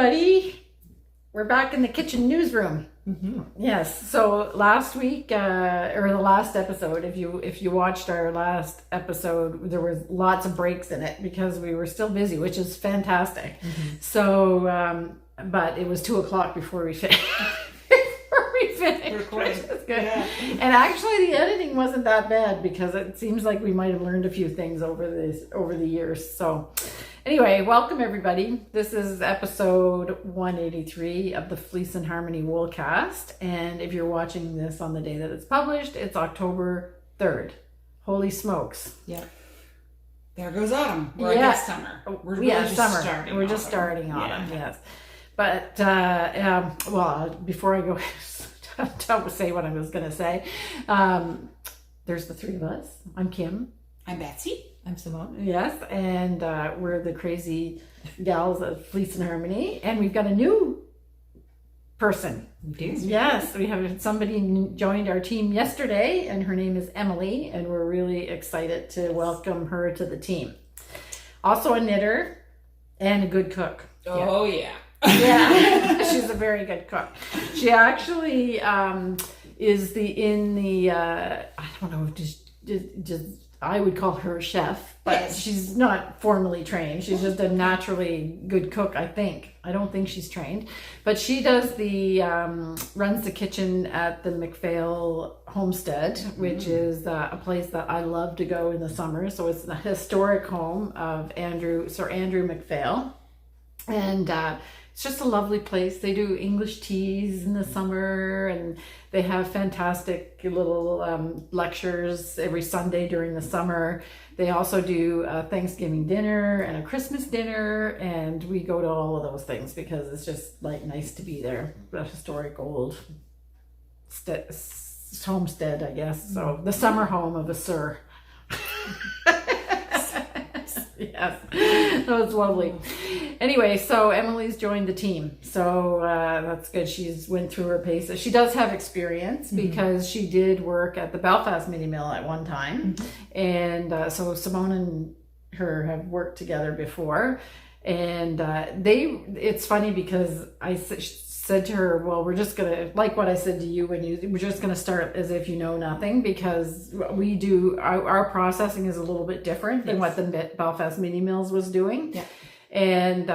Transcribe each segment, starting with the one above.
everybody. We're back in the kitchen newsroom. Mm-hmm. Yes. So last week, or the last episode, if you watched our last episode, there was lots of breaks in it because we were still busy, which is fantastic. Mm-hmm. So, but it was 2:00 before we finished. Which is good. Yeah. And actually, the editing wasn't that bad because it seems like we might have learned a few things over the years. So, anyway, welcome everybody. This is episode 183 of the Fleece and Harmony Woolcast. And if you're watching this on the day that it's published, it's October 3rd. Holy smokes! Yeah. There goes autumn. Or I guess summer. We're really just summer. Starting We're autumn. just starting autumn. Yeah. Yes. But well, before I go. Don't say what I was going to say. There's the three of us. I'm Kim. I'm Betsy. I'm Simone. Yes, and we're the crazy gals of Fleece and Harmony, and we've got a new person. Yes, we have somebody joined our team yesterday, and her name is Emily, and we're really excited to welcome her to the team. Also a knitter and a good cook. Oh yeah. Yeah, she's a very good cook. She actually is I don't know, just I would call her a chef, but yes. She's not formally trained. She's just a naturally good cook, I think. I don't think she's trained, but she does runs the kitchen at the McPhail Homestead, which is a place that I love to go in the summer. So it's the historic home of Sir Andrew McPhail, and it's just a lovely place. They do English teas in the summer, and they have fantastic little lectures every Sunday during the summer. They also do a Thanksgiving dinner and a Christmas dinner, and we go to all of those things because it's just like nice to be there. A historic old homestead, I guess. So the summer home of a Sir. Yes, that was lovely. Anyway, so Emily's joined the team, so that's good. She's went through her paces. She does have experience because she did work at the Belfast mini mill at one time, and so Simone and her have worked together before, and it's funny because I said to her, well, we're just gonna, like what I said to you we're just gonna start as if you know nothing, because we do our processing is a little bit different than what the Belfast mini mills was doing. Yeah. And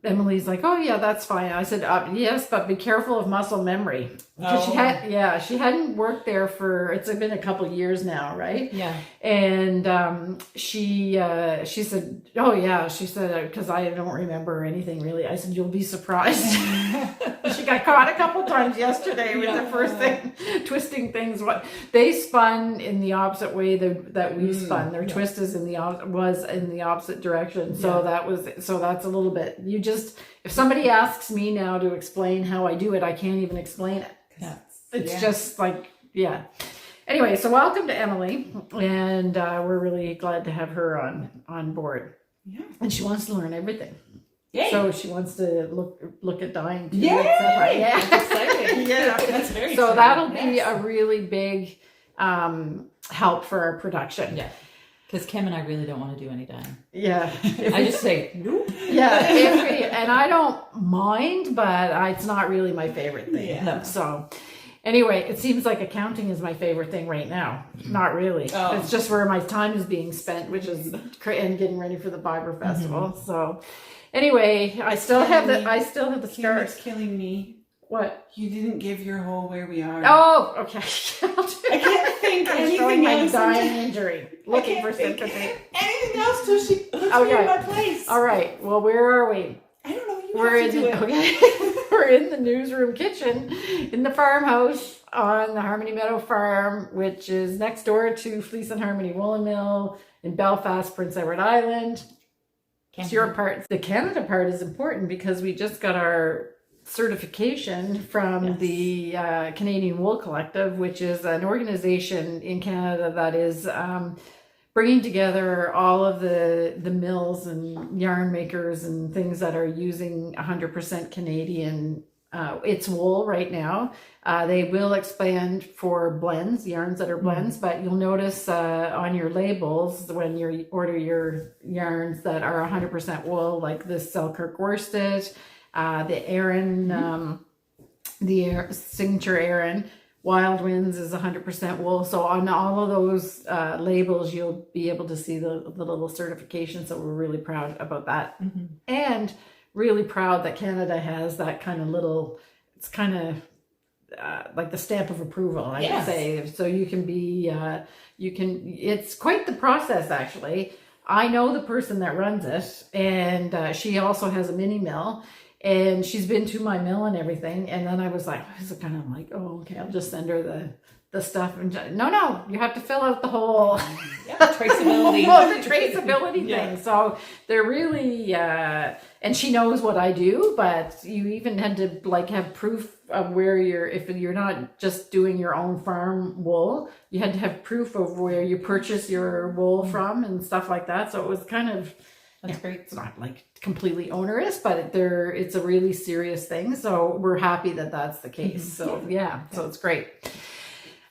Emily's like, oh yeah, that's fine. I said, yes, but be careful of muscle memory. Oh. She hadn't worked there it's been a couple of years now, right? Yeah. And she said, oh yeah, she said, because I don't remember anything really. I said, you'll be surprised. She got caught a couple times yesterday with the first thing, twisting things. What they spun in the opposite way that we spun. Their twist is was in the opposite direction. So that's a little bit. If somebody asks me now to explain how I do it, I can't even explain it. It's just like, yeah. Anyway, so welcome to Emily, and we're really glad to have her on board. Yeah. And she wants to learn everything. Yay. So she wants to look at dyeing too. Yeah, that's exciting. Yeah, that's very. So exciting. That'll be a really big help for our production. Yeah, because Kim and I really don't want to do any dyeing. Yeah, I just say nope. Yeah, and I don't mind, but it's not really my favorite thing. Yeah. No. So. Anyway, it seems like accounting is my favorite thing right now. Not really. Oh. It's just where my time is being spent, which is and getting ready for the Fibre Festival. Mm-hmm. So, anyway, I still have the start. It's killing me. What? You didn't give your whole where we are. Oh, okay. I can't think anything else. My dying injury. Looking for sympathy. Anything else till she puts me in my place. All right. Well, where are we? I don't know. We're in the newsroom kitchen in the farmhouse on the Harmony Meadow Farm, which is next door to Fleece and Harmony Woolen Mill in Belfast, Prince Edward Island. It's your part. The Canada part is important because we just got our certification from the Canadian Wool Collective, which is an organization in Canada that is bringing together all of the mills and yarn makers and things that are using 100% Canadian it's wool right now. They will expand for blends, yarns that are blends, but you'll notice on your labels when you order your yarns that are 100% wool, like this Selkirk worsted, the Aran, signature Aran, Wild Winds is 100% wool. So on all of those labels, you'll be able to see the little certification. So we're really proud about that. And really proud that Canada has that kind of little, it's kind of like the stamp of approval, I would say. So you can be, it's quite the process actually. I know the person that runs it, and she also has a mini mill, and she's been to my mill and everything. And then I was like, I'm like, oh, okay, I'll just send her the stuff. And no, you have to fill out the whole traceability. the traceability thing. So they're really, and she knows what I do, but you even had to like have proof of where if you're not just doing your own farm wool, you had to have proof of where you purchase your wool from and stuff like that. So it was kind of, That's great. it's not like completely onerous, but it's a really serious thing. So we're happy that that's the case. So so it's great.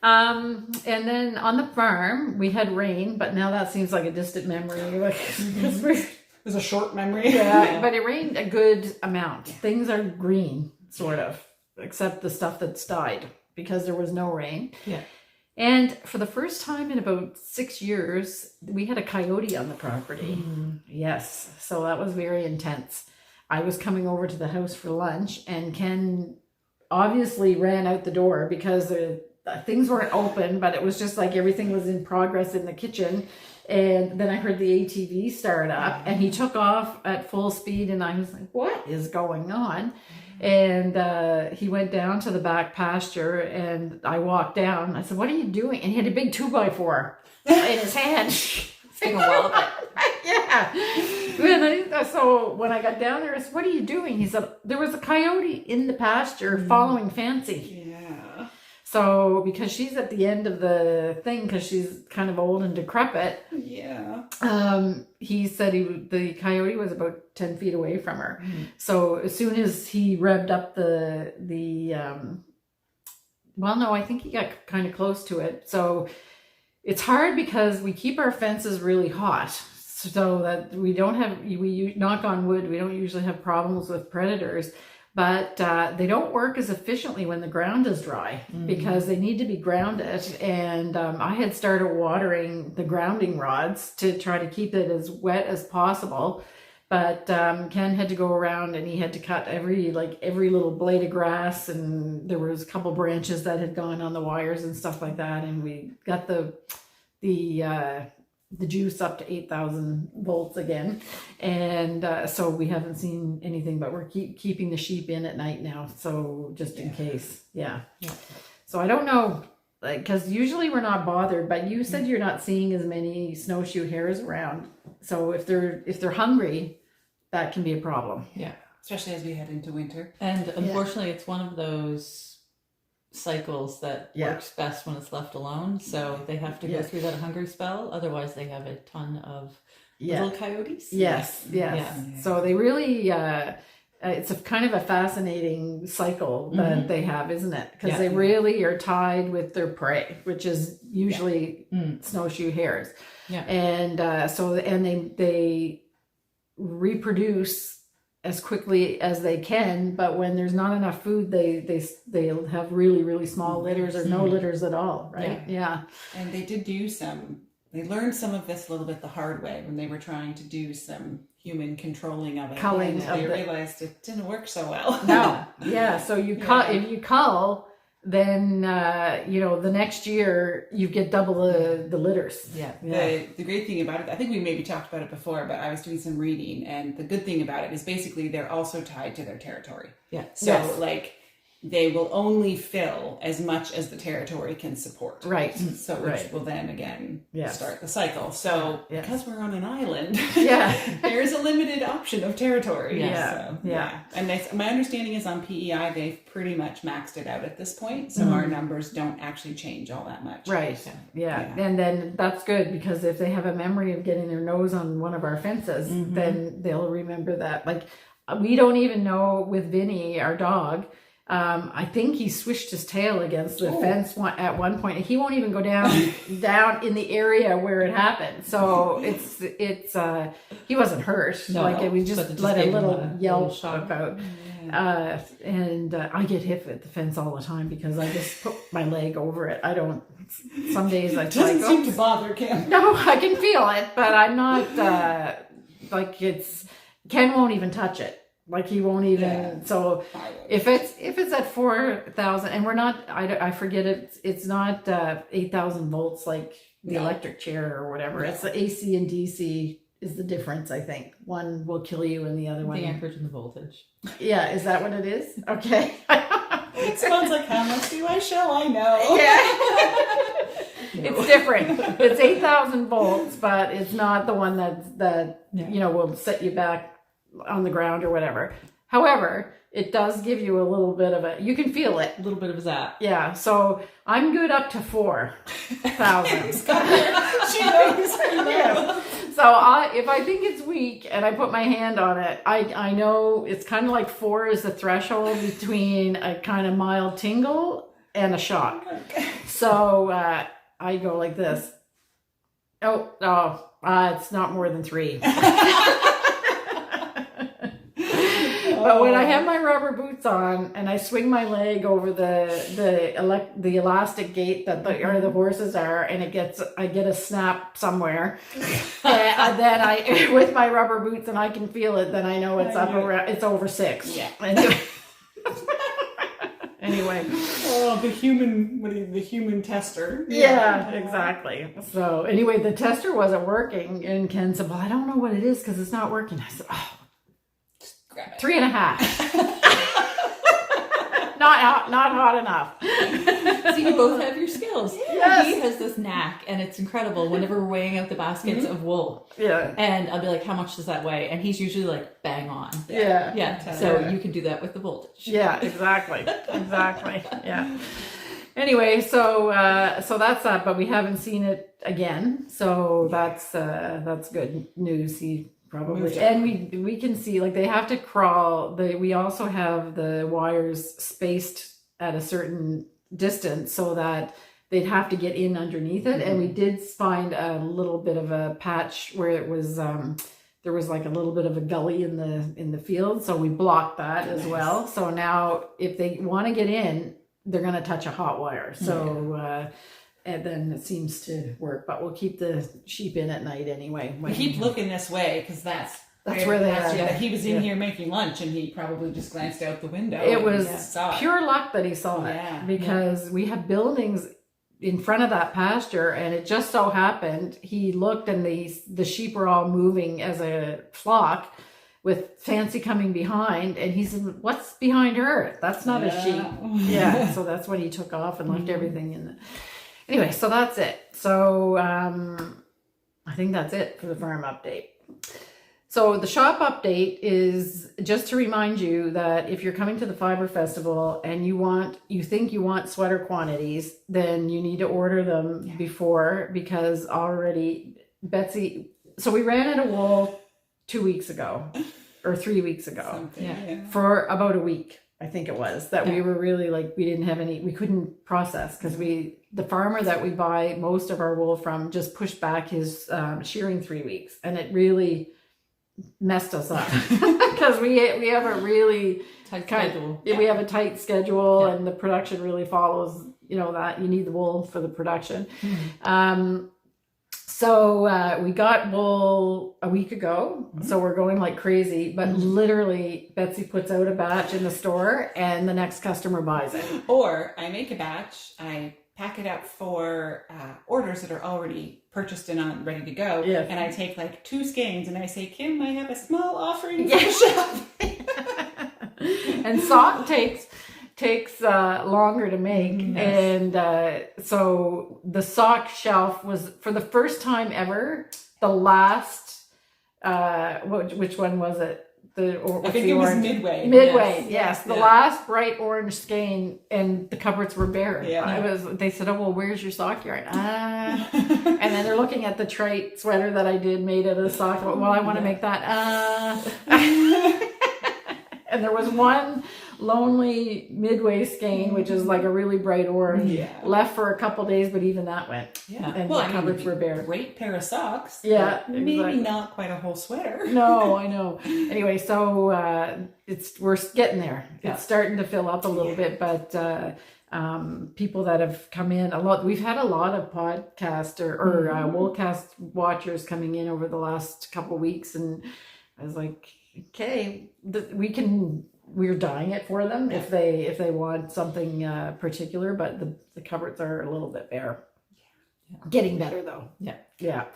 And then on the farm we had rain, but now that seems like a distant memory. It was a short memory. But it rained a good amount. Things are green, sort of, except the stuff that's died because there was no rain. And for the first time in about 6 years, we had a coyote on the property. Yes. So that was very intense. I was coming over to the house for lunch, and Ken obviously ran out the door because things weren't open, but it was just like everything was in progress in the kitchen. And then I heard the ATV start up, and he took off at full speed, and I was like, what is going on? And he went down to the back pasture, and I walked down. I said, what are you doing? And he had a big 2x4 in his hand. Take a while of it. So when I got down there, I said, what are you doing? He said, there was a coyote in the pasture following Fancy. So because she's at the end of the thing, because she's kind of old and decrepit, he said the coyote was about 10 feet away from her. So as soon as he revved up I think he got kind of close to it. So it's hard because we keep our fences really hot, so that we knock on wood, we don't usually have problems with predators. But they don't work as efficiently when the ground is dry because they need to be grounded. And I had started watering the grounding rods to try to keep it as wet as possible. But Ken had to go around, and he had to cut every little blade of grass. And there was a couple branches that had gone on the wires and stuff like that. And we got the juice up to 8,000 volts again, and so we haven't seen anything, but we're keeping the sheep in at night now, so just in case. So I don't know, because usually we're not bothered, but you said you're not seeing as many snowshoe hares around, so if they're hungry, that can be a problem. Especially as we head into winter. And unfortunately it's one of those cycles that works best when it's left alone, so they have to go through that hungry spell, otherwise they have a ton of little coyotes. So they really it's a kind of a fascinating cycle that they have, isn't it? Because they really are tied with their prey, which is usually snowshoe hares. And they reproduce as quickly as they can, but when there's not enough food, they'll have really, really small litters or no litters at all, right? And they did they learned some of this a little bit the hard way when they were trying to do some human controlling of it. Culling, and they realized it didn't work so well. So if you cull, then the next year you get double the litters. The great thing about it, I think we maybe talked about it before, but I was doing some reading, and the good thing about it is basically they're also tied to their territory. They will only fill as much as the territory can support. Which will then again start the cycle. So because we're on an island, there is a limited option of territory. And my understanding is on PEI they've pretty much maxed it out at this point. So our numbers don't actually change all that much. And then that's good, because if they have a memory of getting their nose on one of our fences, then they'll remember that. Like, we don't even know with Vinny, our dog, I think he swished his tail against the fence at one point. He won't even go down in the area where it happened. So it's he wasn't hurt. We just let a little yelp about. And I get hit at the fence all the time because I just put my leg over it. I don't. Some days I doesn't seem to bother Kim. No, I can feel it, but I'm not Ken won't even touch it. Like he won't even. Yeah. So if it's at 4,000, and we're not, I forget it's not 8,000 volts like the electric chair or whatever. No. It's the AC and DC is the difference. I think one will kill you, and the other one the amperage and the voltage. Yeah, is that what it is? Okay. It sounds like, how much do I show? I know. Yeah. It's different. It's 8,000 volts, but it's not the one that will set you back on the ground or whatever. However, it does give you a little bit of you can feel it. A little bit of a zap. Yeah, so I'm good up to 4,000. She knows. Yeah. So if I think it's weak and I put my hand on it, I know it's kind of like 4 is the threshold between a kind of mild tingle and a shock. So I go like this. It's not more than 3. But when I have my rubber boots on and I swing my leg over the elastic gate that the horses are, and I get a snap somewhere, and then I with my rubber boots and I can feel it, then I know it's over 6. Yeah. Anyway. Oh, the human tester. Yeah, exactly. So anyway, the tester wasn't working, and Ken said, "Well, I don't know what it is because it's not working." I said, 3.5. Not hot enough. So you both have your skills. Yes. He has this knack, and it's incredible whenever we're weighing out the baskets of wool. Yeah. And I'll be like, how much does that weigh? And he's usually like, bang on. Yeah. Yeah. So you can do that with the voltage. Yeah, exactly. Exactly. Yeah. Anyway, so that's that, but we haven't seen it again. So that's good news. He probably, and we can see, like, they have to crawl. We also have the wires spaced at a certain distance so that they'd have to get in underneath it. And we did find a little bit of a patch where it was there was like a little bit of a gully in the field, so we blocked that as well. So now if they want to get in, they're going to touch a hot wire. So and then it seems to work, but we'll keep the sheep in at night anyway. We keep looking this way because that's where they are. Yeah. He was in here making lunch, and he probably just glanced out the window. It was pure luck that he saw it, because we have buildings in front of that pasture, and it just so happened he looked, and the sheep were all moving as a flock, with Fancy coming behind, and he said, "What's behind her? That's not a sheep." Yeah, so that's when he took off and left everything in the. Anyway, so that's it. So I think that's it for the farm update. So the shop update is just to remind you that if you're coming to the Fibre Festival and you think you want sweater quantities, then you need to order them before, because already Betsy. So we ran out of wool 2 weeks ago or 3 weeks ago for about a week. I think it was that we were really like, we didn't have any, we couldn't process, because the farmer that we buy most of our wool from just pushed back his shearing 3 weeks, and it really messed us up because we have a really tight schedule. We have a tight schedule, and the production really follows, that you need the wool for the production. So we got wool a week ago, so we're going like crazy, but literally Betsy puts out a batch in the store and the next customer buys it. Or I make a batch, I pack it up for orders that are already purchased and ready to go, and I take like 2 skeins and I say, "Kim, I have a small offering for the shop." And sock takes longer to make, and so the sock shelf was, for the first time ever, the last which one was it, I think it was Midway. Yes. The last bright orange skein, and the cupboards were bare. They said, "Oh, well, where's your sock yarn?" And then they're looking at the trite sweater that I did made out of sock. Well, I want to make that. And there was one lonely midway skein, which is like a really bright orange, left for a couple days, but even that went. Yeah. And the cupboards were bare. Great pair of socks. Yeah. Maybe not quite a whole sweater. No, I know. Anyway, so we're getting there. It's starting to fill up a little bit, but people that have come in we've had a lot of podcast or Woolcast watchers coming in over the last couple of weeks, and I was like, okay, we're dyeing it for them if they want something particular, but the cupboards are a little bit bare. Getting better though. Yeah.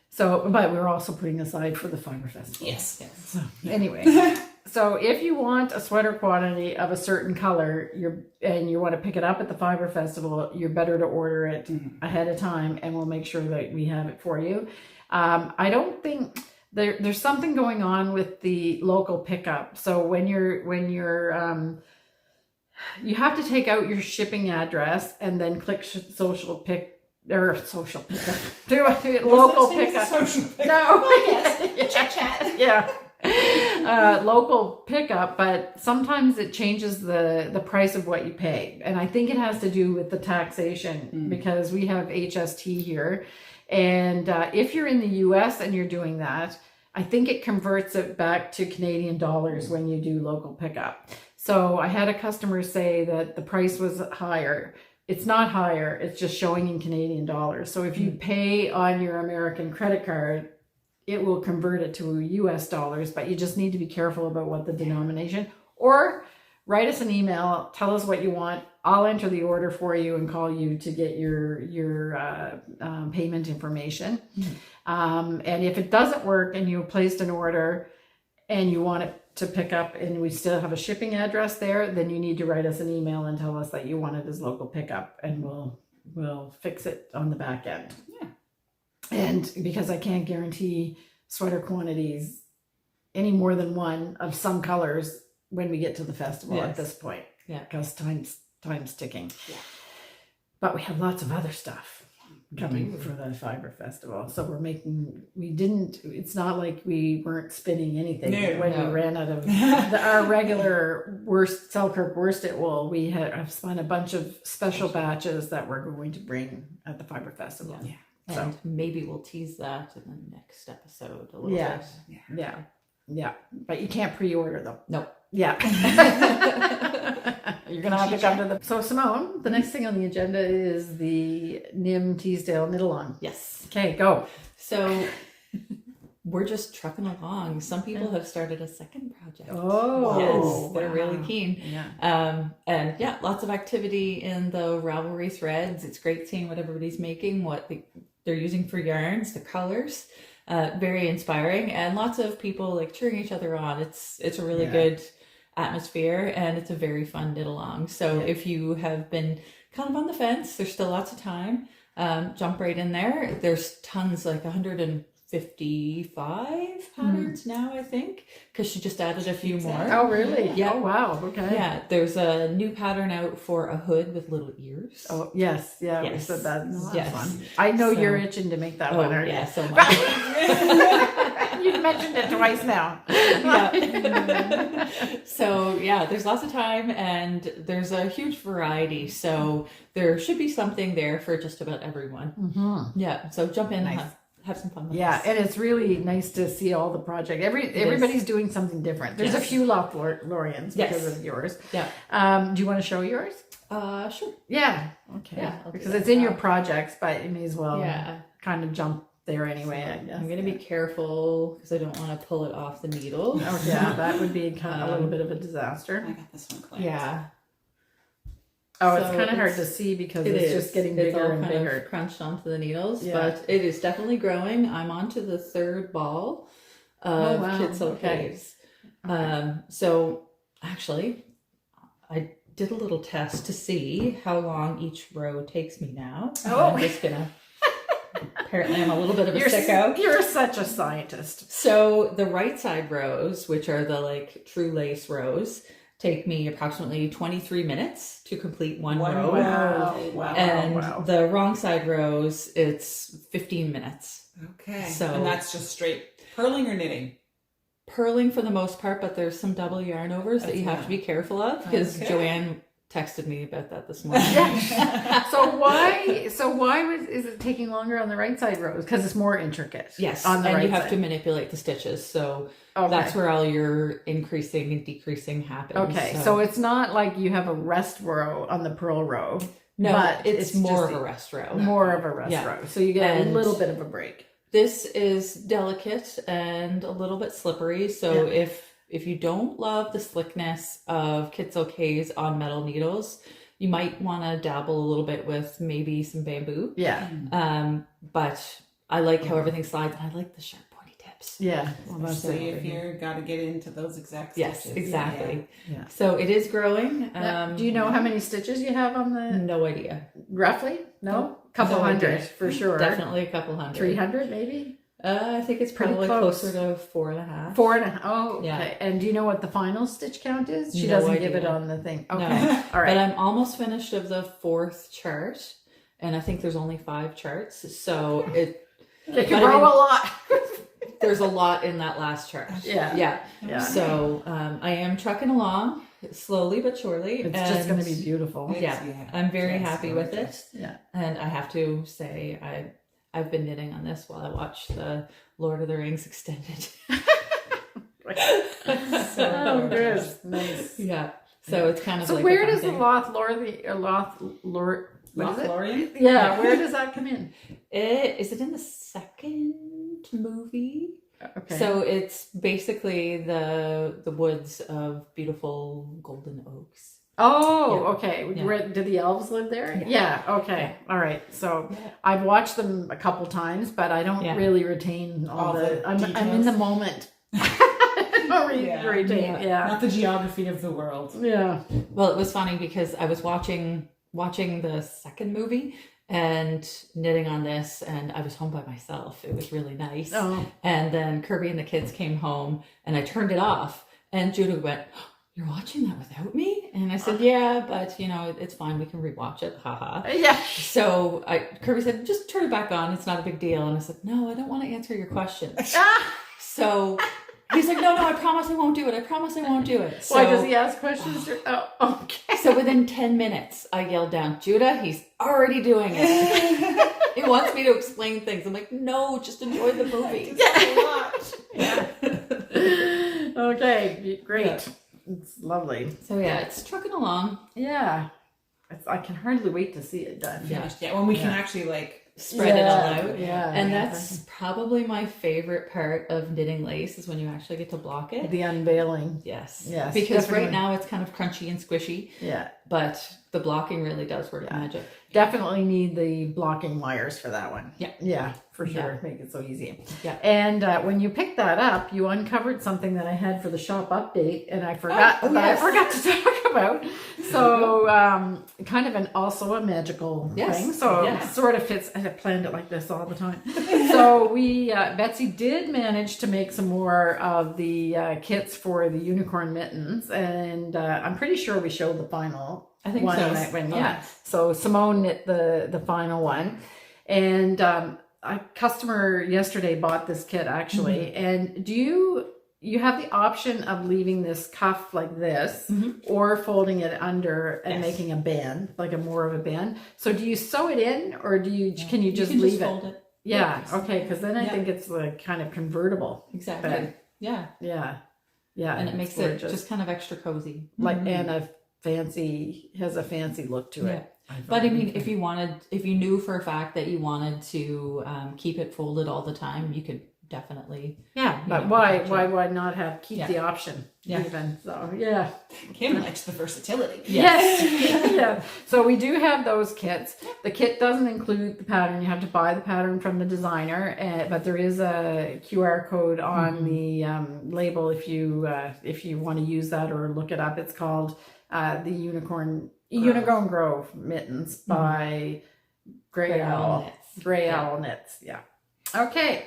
So, but we're also putting aside for the Fibre Festival. Yes. So, anyway, so if you want a sweater quantity of a certain color, and you want to pick it up at the Fibre Festival, you're better to order it ahead of time, and we'll make sure that we have it for you. I don't think there's something going on with the local pickup. So when you're you have to take out your shipping address and then click social pickup. Do a local pickup. Social pickup. No. Yes. Chat. Yeah. Local pickup, but sometimes it changes the price of what you pay. And I think it has to do with the taxation because we have HST here. And if you're in the US and you're doing that, I think it converts it back to Canadian dollars when you do local pickup. So I had a customer say that the price was higher. It's not higher, it's just showing in Canadian dollars. So if you pay on your American credit card, it will convert it to US dollars, but you just need to be careful about what the denomination, or write us an email, tell us what you want. I'll enter the order for you and call you to get your payment information. And if it doesn't work and you placed an order and you want it to pick up and we still have a shipping address there, then you need to write us an email and tell us that you want it as local pickup, and we'll fix it on the back end. Yeah. And because I can't guarantee sweater quantities any more than one of some colors when we get to the festival at this point. Yeah. Because time's ticking. Yeah. But we have lots of other stuff coming for the Fibre Festival. So it's not like we weren't spinning anything when we ran out of our regular Selkirk worsted wool. We have spun a bunch of special batches that we're going to bring at the Fibre Festival. Yeah. And maybe we'll tease that in the next episode a little bit. Yeah. But you can't pre-order them. Nope. Yeah. You're going to have to come to the... So Simone, the next thing on the agenda is the NIM Teasdale knit-along. Yes. Okay, go. So we're just trucking along. Some people have started a second project. Oh. Yes, they're really keen. Yeah. And lots of activity in the Ravelry threads. It's great seeing what everybody's making, what they're using for yarns, the colors. Very inspiring, and lots of people cheering each other on. It's a really good atmosphere, and it's a very fun knit along. So if you have been kind of on the fence, there's still lots of time. Jump right in there. There's tons, 155 patterns now, I think, because she just added a few more. Oh, really? Yeah. Oh, wow. Okay. Yeah. There's a new pattern out for a hood with little ears. Oh, yes. Yeah. Yes. We said that. No, yes. Fun. I know you're itching to make that one, aren't you? So much. You've mentioned it twice now. So there's lots of time, and there's a huge variety. So there should be something there for just about everyone. Mm-hmm. Yeah. So jump in and have some fun with us. And it's really nice to see all the project. Everybody's doing something different. There's a few Lothloriens because of yours. Yeah. Do you want to show yours? Sure. Yeah. Okay. Yeah, because it's in your projects, but you may as well kind of jump there anyway. I'm going to be careful because I don't want to pull it off the needle. Oh, yeah. That would be kind of a little bit of a disaster. I got this one clamped. Yeah. Oh, it's kind of hard to see because it's just getting bigger and bigger. It's crunched onto the needles, but it is definitely growing. I'm on to the third ball of Kids Ogees. Okay. So actually, I did a little test to see how long each row takes me now. Oh. I'm just gonna... Apparently, I'm a little bit of a sicko. You're such a scientist. So the right side rows, which are the true lace rows, take me approximately 23 minutes to complete one row. Wow. And the wrong side rows, it's 15 minutes. Okay. So, and that's just straight purling or knitting? purling for the most part, but there's some double yarn overs that you have to be careful of, because Joanne texted me about that this morning. So why is it taking longer on the right side rows? Because it's more intricate. Yes, on the and right you have side. to manipulate the stitches, so that's where all your increasing and decreasing happens. Okay, so it's not like you have a rest row on the purl row. No, but it's more just of a rest row. More of a rest row. So you get a little bit of a break. This is delicate and a little bit slippery, so if you don't love the slickness of Kits Ogees on metal needles, you might want to dabble a little bit with maybe some bamboo. Yeah. But I like how everything slides, and I like the sharp pointy tips. Yeah. Well, that's Especially if you're got to get into those exact Yes, stitches. exactly. Yeah. So it is growing. Do you know how many stitches you have on the? No idea. Roughly? No? Couple hundred for sure. Definitely a couple hundred. 300 maybe? I think it's probably closer to 4.5. 4.5. Oh, okay. Yeah. And do you know what the final stitch count is? She No doesn't give it idea. on the thing. Okay. No. All right. But I'm almost finished of the 4th chart, and I think there's only 5 charts, so it can grow a lot. there's a lot in that last chart. Yeah. So I am trucking along slowly but surely. It's just going to be beautiful. I'm very happy with it. Yeah. And I have to say, I've been knitting on this while I watch the Lord of the Rings extended. So good. Nice. Yeah. So it's kind of so like where does the Lothlorien? Yeah, where does that come in? Is it in the 2nd movie? Okay. So it's basically the woods of beautiful golden oaks. Oh, okay. Where, did the elves live there? Yeah. Okay. All right. So I've watched them a couple times, but I don't really retain all the. I'm in the moment. I don't retain. Not the geography of the world. Yeah. Well, it was funny because I was watching the 2nd movie and knitting on this, and I was home by myself. It was really nice. Oh. And then Kirby and the kids came home, and I turned it off, and Judah went, "You're watching that without me?" And I said, "Yeah, but it's fine. We can rewatch it." Haha. Yeah. So Kirby said, "Just turn it back on. It's not a big deal." And I said, "No, I don't want to answer your questions." So he's like, "No, I promise I won't do it. I promise I won't do it." So, why does he ask questions? Oh, okay. So within 10 minutes, I yelled down, "Judah, he's already doing it." He wants me to explain things. I'm like, "No, just enjoy the movie." Okay, great. Yeah. It's lovely. So it's trucking along. Yeah. I can hardly wait to see it done. Yeah, when we can actually spread it all out. Yeah. And that's probably my favorite part of knitting lace is when you actually get to block it. The unveiling. Yes. definitely. Because right now it's kind of crunchy and squishy. Yeah. But the blocking really does work magic. Definitely need the blocking wires for that one. Yeah. Yeah, for sure. Make it so easy. Yeah. And when you picked that up, you uncovered something that I had for the shop update, and I forgot. I forgot to talk about. So, kind of also a magical thing. So it sort of fits. I have planned it like this all the time. So we, Betsy did manage to make some more of the kits for the unicorn mittens, and I'm pretty sure we showed the final. I think one so. So Simone knit the final one, and a customer yesterday bought this kit actually. And do you have the option of leaving this cuff like this, or folding it under and making a band, like a more of a band? So do you sew it in, or can you just leave fold it? Yeah. Okay. Because then I think it's like kind of convertible. Exactly. Bed. Yeah. And it makes it just kind of extra cozy. Like and has a fancy look to it. But I mean, if you knew for a fact that you wanted to keep it folded all the time, you could definitely. Yeah, but why not keep the option? Yeah. Even so, Kim likes the versatility. Yes. Yeah. So we do have those kits. The kit doesn't include the pattern. You have to buy the pattern from the designer, but there is a QR code on the label if you want to use that or look it up. It's called the Unicorn Grove Mittens by Grey Owl Knits. Yeah. Okay.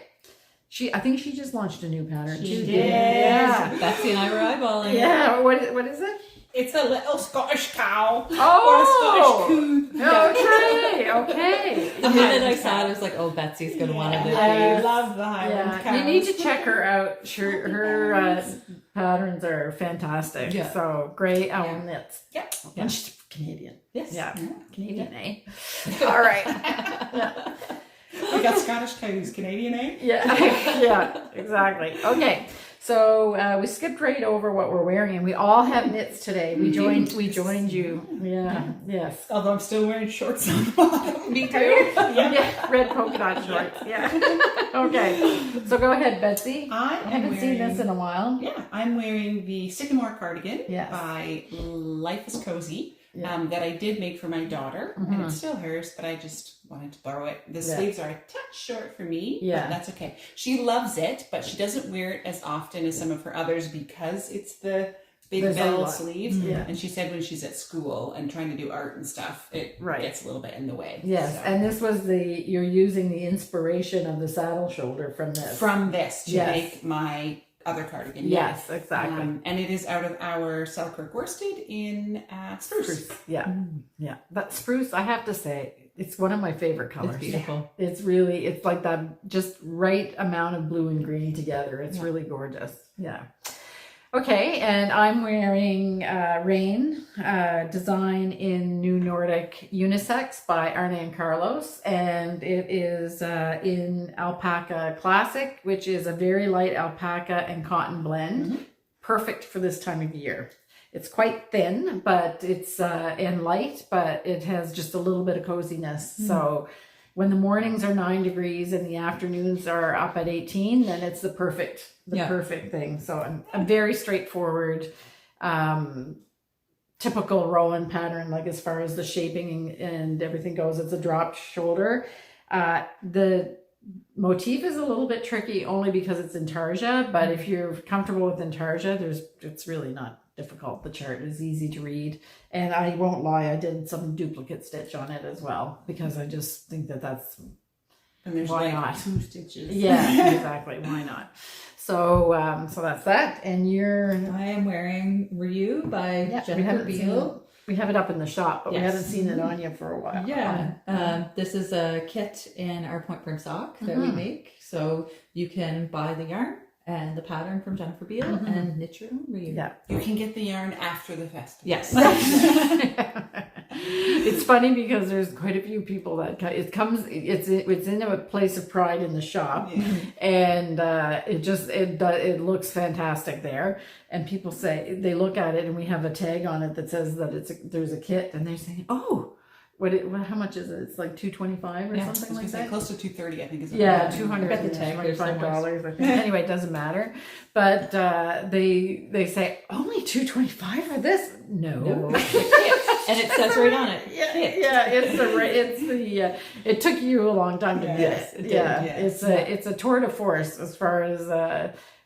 I think she just launched a new pattern too. She did. Yeah. Betsy and I were eyeballing. Yeah. What is it? It's a little Scottish cow. Oh. Or a Scottish coo. Okay. Okay. The minute I saw it, I was like, "Oh, Betsy's gonna want to do I these." love the Highland cows. You need to check her out. Her patterns are fantastic. Yeah. So Grey Owl knits. Yep. And she's Canadian. Yes. Yeah. Yeah. Canadian, eh? All right. We got Scottish cows, Canadian, eh? Yeah. Yeah. Exactly. Okay. So we skipped right over what we're wearing, and we all have knits today. We joined you. Yeah. Yes. Although I'm still wearing shorts on the bottom. Me too. Yeah. Red polka dot shorts. Yeah. Okay. So go ahead, Betsy. I haven't seen this in a while. Yeah, I'm wearing the Sycamore cardigan Yes. by Life is Cozy. Yeah. That I did make for my daughter, and it's still hers, but I just wanted to borrow it. The sleeves are a touch short for me, but that's okay. She loves it, but she doesn't wear it as often as some of her others because it's the big bell sleeves. Yeah. And she said when she's at school and trying to do art and stuff, it gets a little bit in the way. Yes, so. And this was you're using the inspiration of the saddle shoulder from this. To make my other cardigan. Yes, exactly. And it is out of our Selkirk worsted in spruce. Yeah. Yeah. But spruce, I have to say, it's one of my favorite colors. It's beautiful. It's like that just right amount of blue and green together. It's really gorgeous. Yeah. Okay, and I'm wearing Rain, design in New Nordic Unisex by Arne and Carlos, and it is in Alpaca Classic, which is a very light alpaca and cotton blend, perfect for this time of year. It's quite thin, but it's and light, but it has just a little bit of coziness. So when the mornings are 9 degrees and the afternoons are up at 18, then it's the perfect thing. So I'm very straightforward, typical Rowan pattern, like as far as the shaping and everything goes. It's a dropped shoulder. The motif is a little bit tricky only because it's intarsia, but if you're comfortable with intarsia, it's really not difficult. The chart is easy to read, and I won't lie, I did some duplicate stitch on it as well because I just think that's and there's why like not 2 stitches. Yeah, exactly. Why not? So so that's that. And I am wearing Ryu by Jennifer Beal. We have it up in the shop, but we Yes. haven't seen it on you for a while. Yeah. This is a kit in our point print sock that we make. So you can buy the yarn and the pattern from Jennifer Beal and knit your own Ryu. Yeah. You can get the yarn after the festival. Yes. It's funny because there's quite a few people that it's in a place of pride in the shop, and it looks fantastic there. And people say they look at it, and we have a tag on it that says that there's a kit, and they're saying, "Oh, how much is it? It's like $225 or something like that." Close to $230, I think is. Yeah, $225. I think. Anyway, it doesn't matter. But they say only $225 for this. No. And it says right on it. It took you a long time to get Yes, it. it did, Yes. It's a tour de force as far as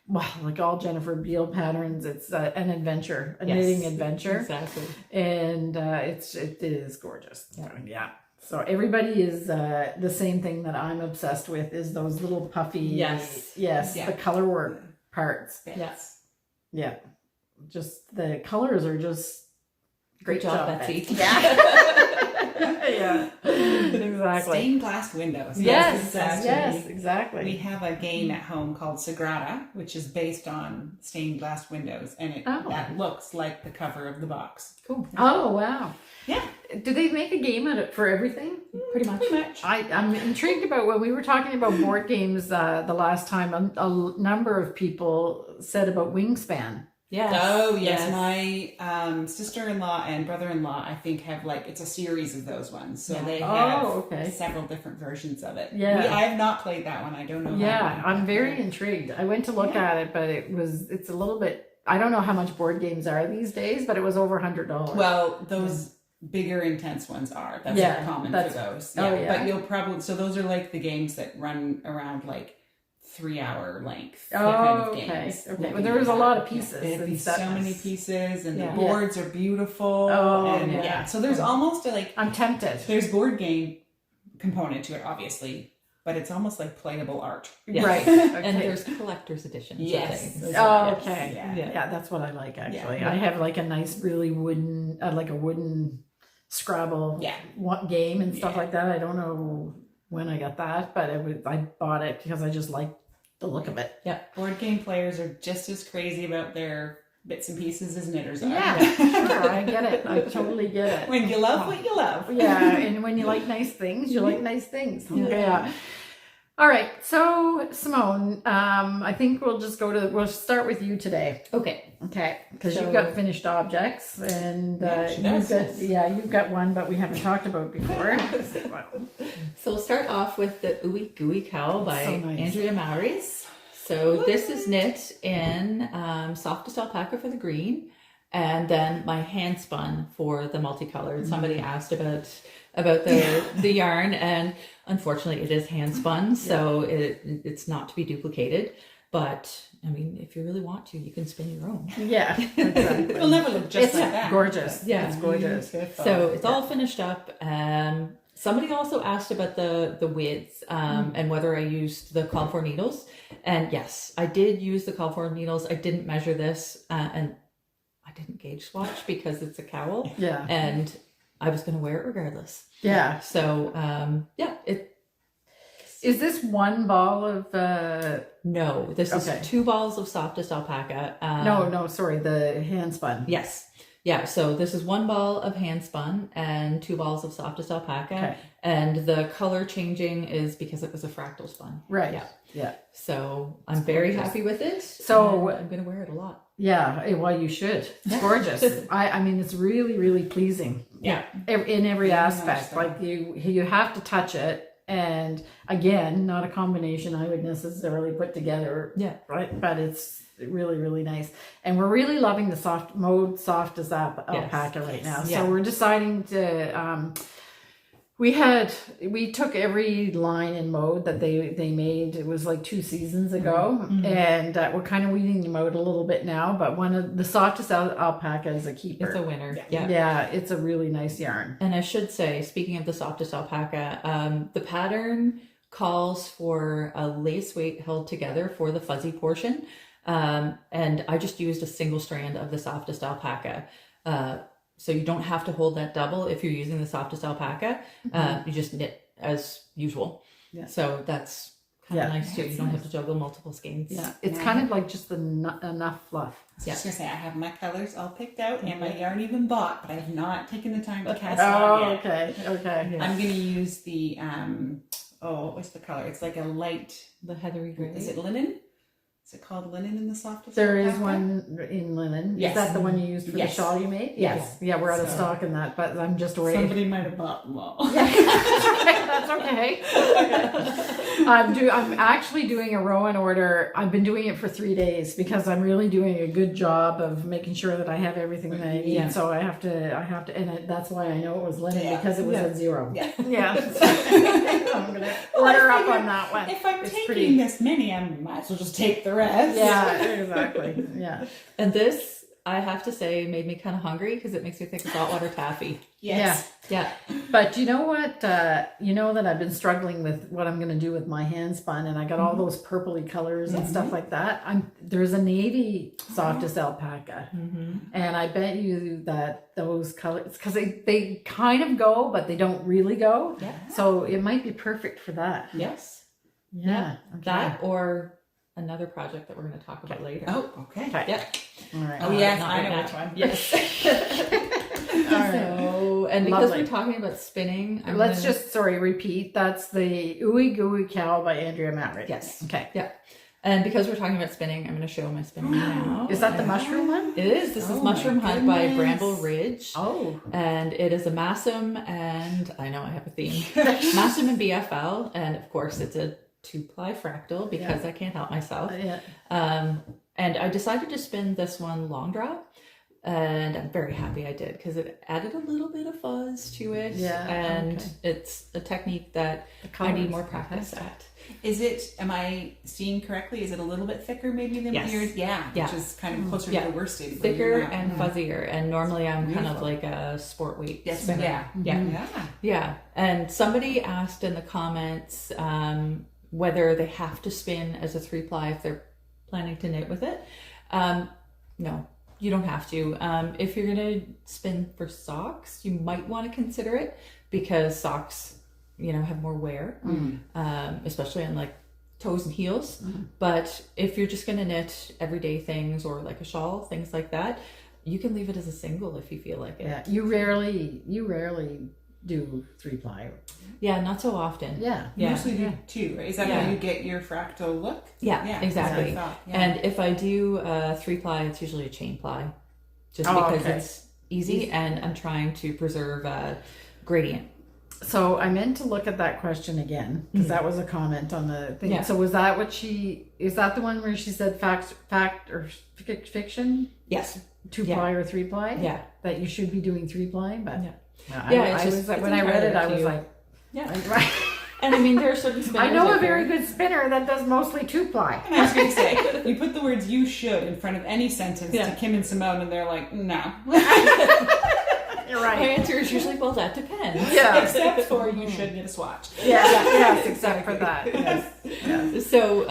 like all Jennifer Beal patterns. It's an adventure, a knitting adventure. Exactly. And it is gorgeous. Yeah. So everybody is the same thing that I'm obsessed with is those little puffy the color work parts. Yes. Yeah. Just the colors are just great job, Betsy. Yeah. Exactly. Stained glass windows. Yes, exactly. We have a game at home called Sagrada, which is based on stained glass windows, and that looks like the cover of the box. Cool. Oh, wow. Yeah. Do they make a game out of it for everything? Pretty much. I'm intrigued about when we were talking about board games the last time. A number of people said about Wingspan. Yes. Oh, yes. My sister-in-law and brother-in-law, I think, have it's a series of those ones. So they have several different versions of it. Yeah. I have not played that one. I don't know. Yeah, I'm very intrigued. I went to look at it, but it's a little bit, I don't know how much board games are these days, but it was over $100. Well, those bigger intense ones are. That's common for those. Yeah. But you'll probably, so those are like the games that run around 3-hour length. Okay. Well, there was a lot of pieces. There'd so many pieces, and the Yeah. boards are beautiful. So there's almost I'm tempted. there's board game component to it, obviously, but it's almost like playable art. Yes. Right. Okay. And there's collector's editions. Yes. Of things. Oh, Yes. okay. Yeah. Yeah, that's what I like actually. Yeah. I have like a nice, really wooden, like a wooden Scrabble game and stuff like that. I don't know when I got that, but I bought it because I just like the look of it. Yeah. Board game players are just as crazy about their bits and pieces as knitters are. Yeah, sure. I get it. I totally get it. When you love what you love. Yeah, and when you like nice things, you like nice things. Yeah. All right. So, Simone, I think we'll start with you today. Okay. Okay. Because you've got finished objects, and you've got one, but we haven't talked about before. So we'll start off with the Ooey Gooey Cowl by So nice. Andrea Mowry. So this is knit in softest alpaca for the green, and then my hand spun for the multicolored. Somebody asked about the yarn, and unfortunately it is hand spun, so it's not to be duplicated. But I mean, if you really want to, you can spin your own. Yeah, exactly. It'll never look just It's like that. gorgeous. Yeah. It's gorgeous. So it's all finished up. Somebody also asked about the width and whether I used the call for needles. And yes, I did use the call for needles. I didn't measure this and I didn't gauge swatch because it's a cowl. Yeah. And I was going to wear it regardless. Yeah. So, Is this one ball of no, this is 2 balls of softest alpaca. no, sorry, the hand spun. Yes. Yeah, so this is 1 ball of hand spun and 2 balls of softest alpaca. Okay. And the color changing is because it was a fractal spun. Right. Yeah. Yeah. So I'm very happy with it. So I'm going to wear it a lot. Yeah, well, you should. It's gorgeous. I mean, it's really, really pleasing. Yeah. In every aspect. so. Like you have to touch it. And again, not a combination I would necessarily put together. Yeah. Right. But it's really, really nice. And we're really loving the soft as alpaca right now. Yeah. So we're deciding to, we took every line in mode that they made. It was like 2 seasons ago, and we're kind of weeding them out a little bit now. But one of the softest alpaca is a keeper. It's a winner. Yeah. Yeah, it's a really nice yarn. And I should say, speaking of the softest alpaca, the pattern calls for a lace weight held together for the fuzzy portion. And I just used a single strand of the softest alpaca. So you don't have to hold that double if you're using the softest alpaca. You just knit as usual. Yeah. So that's kind of nice too. You don't have to juggle multiple skeins. Yeah, it's kind of like just enough fluff. I was just going to say, I have my colors all picked out and my yarn even bought, but I have not taken the time to cast it out yet. Okay. I'm going to use the, what's the color? It's like a light, The heathery gray. is it linen? Is it called linen in the softest There is alpaca? one in linen. Yes. Is that the one you used for Yes. the shawl you made? Yes. Yeah, we're out of stock in that, but I'm just worried. Somebody might have bought them all. That's okay. I'm actually doing a Rowan order. I've been doing it for 3 days because I'm really doing a good job of making sure that I have everything that I need. Yeah. So I have to, and that's why I know it was linen because it was at 0. Yeah. Yeah. I'm gonna order up on that one. If I'm It's taking pretty- this many, I might as well just take the rest. Yeah, exactly. Yeah. And this, I have to say, made me kind of hungry because it makes me think of saltwater taffy. Yes. Yeah. But you know what? You know that I've been struggling with what I'm going to do with my hand spun, and I got all those purpley colors and stuff like that. There's a navy softest alpaca, and I bet you that those colors, because they kind of go, but they don't really go. Yeah. So it might be perfect for that. Yes. Yeah. Okay. That or another project that we're going to talk about later. Oh, okay. Okay. Yeah. All right. Oh, yes, not I right know now. which one. Yes. All right. So, and because Lovely. we're talking about spinning, Let's just repeat. That's the Ooey Gooey Cowl by Andrea Mowry. Yes. Okay. Yeah. And because we're talking about spinning, I'm going to show my spinning now. Is that the mushroom one? It is. This is Oh Mushroom my Hunt by goodness. Bramble Ridge. Oh. And it is a Massum, and I know I have a theme. Massum and BFL, and of course it's a 2-ply fractal because I can't help myself. Yeah. And I decided to spin this one long draw. And I'm very happy I did because it added a little bit of fuzz to it. Yeah, And okay. it's a technique that I need more practice at. Is it, am I seeing correctly, is it a little bit thicker maybe than what yours? Yeah, Yeah. which is kind of closer Yeah. to the worsted. Thicker and fuzzier. And normally I'm kind of Beautiful. like a sport weight Yes, spinner. yeah. Yeah. Yeah. Yeah. And somebody asked in the comments whether they have to spin as a 3-ply if they're planning to knit with it. No, you don't have to. If you're going to spin for socks, you might want to consider it because socks, have more wear, especially on like toes and heels. But if you're just going to knit everyday things or like a shawl, things like that, you can leave it as a single if you feel like it. Yeah, you rarely do 3-ply. Yeah, not so often. Yeah. You usually do 2, right? Is that how you get your fractal look? Yeah, exactly. That's what I thought. Yeah. And if I do a 3-ply, it's usually a chain ply, just because it's easy and I'm trying to preserve gradient. So I meant to look at that question again because that was a comment on the thing. Yeah. So was that is that the one where she said fact or fiction? Yes. 2-ply or 3-ply? Yeah. That you should be doing 3-ply, but when I read it, I was like, right. And I mean, there are certain spinners I know out a very there. good spinner that does mostly 2-ply. And I was going to say, you put the words "you should" in front of any sentence to Kim and Simone, and they're like, "No." You're My right. answer is usually, well, that depends. Yeah. Except for you should get a swatch. Yes, except for that. Yes. So